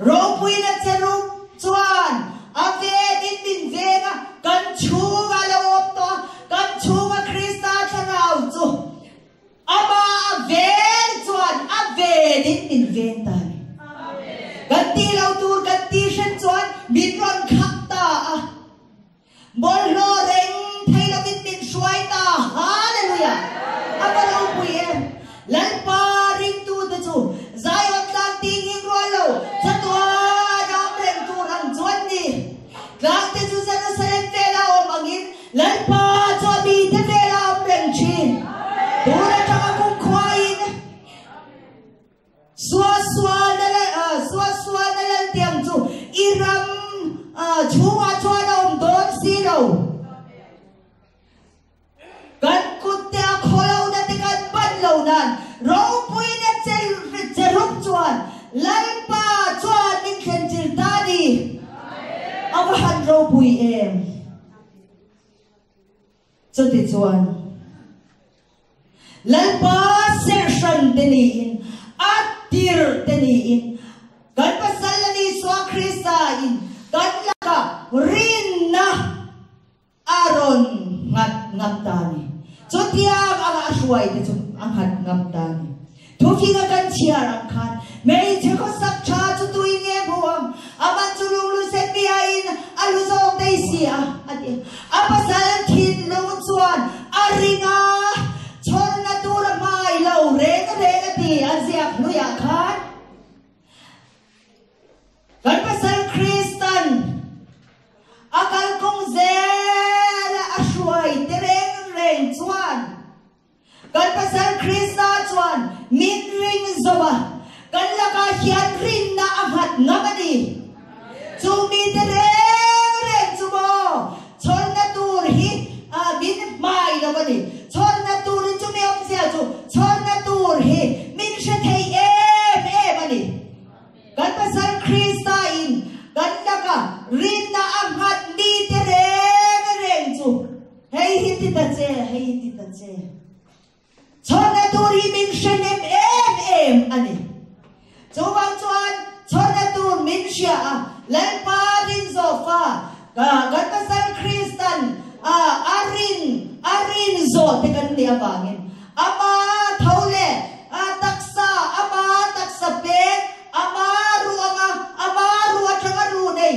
ro pui na cheru chuan ave din min vega kan chunga lo om to kan chunga Krista tharau chu ama ave chuan ave din min ven ta kan ti lo tur kan ti shen chuan min ron khak ta bol lo reng thei lo min shuai ta hallelujah apalo pui em lan pa ring tu de chu Zion lang tingin rolo sa tua nam reng tu rang chuan ni lang te chu Jerusalem vela o mangin lan pa cho bi te vela o reng chin tu na tanga kung khwain swa na lan tiang chu iram chunga chua na don sino kan kutte a kholo na te kan pan lo nan ro pui na cherup chuan lai pa chuan min khen chil ta ni awahan ro pui em chuti chuan lai pa section te ni in atir te ni in kan pasal ni so Krista in kan laka rin na aron ngap tani so tiang ang asway te ang ngap tani thuki nga kan chiar ang khan mei theko sak cha chu tuin nge buam aman chulung lu se pi ain alu zo dei sia ati apasal thin lo chuan aringa chon na tur mai lo re ti asiak lu ya khan kan pasal Kristan akal kong zela asway tereng chuan kan pasal Krista chuan min ring zoba kan laka hian rin na ahat ngamani chu mi tereng chumo chon na tur hi min mai lawani chon na tur chu mi om sia chu chon na tur hi min she thei em ani kan pasal Krista in kan laka rin na ahat mi tereng chu hei hiti ta che chona turi min shenem em ani chuwang chuan chona tur min sha lan pa rin zofa kan pasal Kristan arin zo te kan ni abangin ama thaule taksa pe ama ruanga ama ruwa thanga ru nei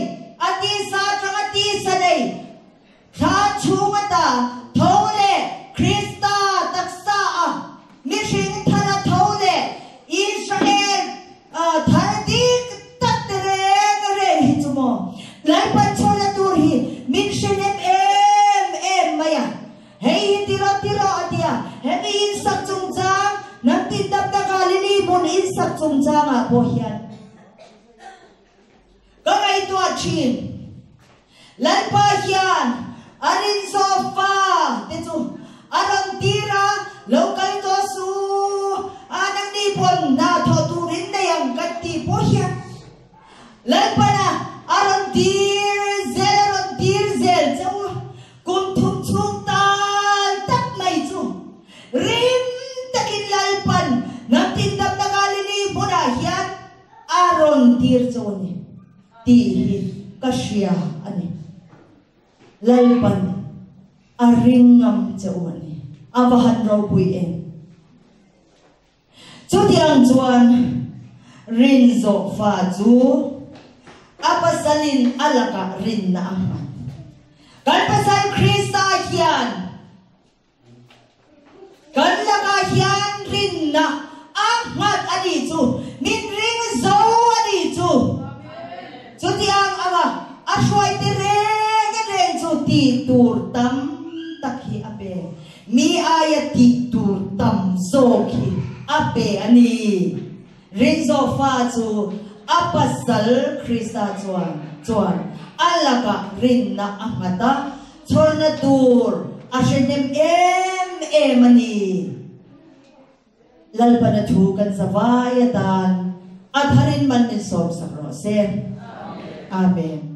chin lan pa hian arin sofa te chu arang tira local to su anang ni pon na tho turin na yang kati po hian lan pa na arang tir zel chu kun thum chung tan tak mai chu rim takin lalpan nam tin dam na galini pona hian aron tir chu ni ti kasya ani lalpan aringam chu ani abahan raw puyen chu tiang chuan rin zo fa chu apasalin alaka rin na aman kalpasan Krista hiyan kalaka hiyan rin na ahmat ani chu min ring zo ani chu chu tiang ama aswai tireng chu ti tur tam takhi ape mi ayati tur tam zo ki ape ani rin zo fa chu apasal Krista chuan alaka rin na amata chorna tur ashenem ani lalpana thu kan savayatan at harin man min som sa krose. Amen.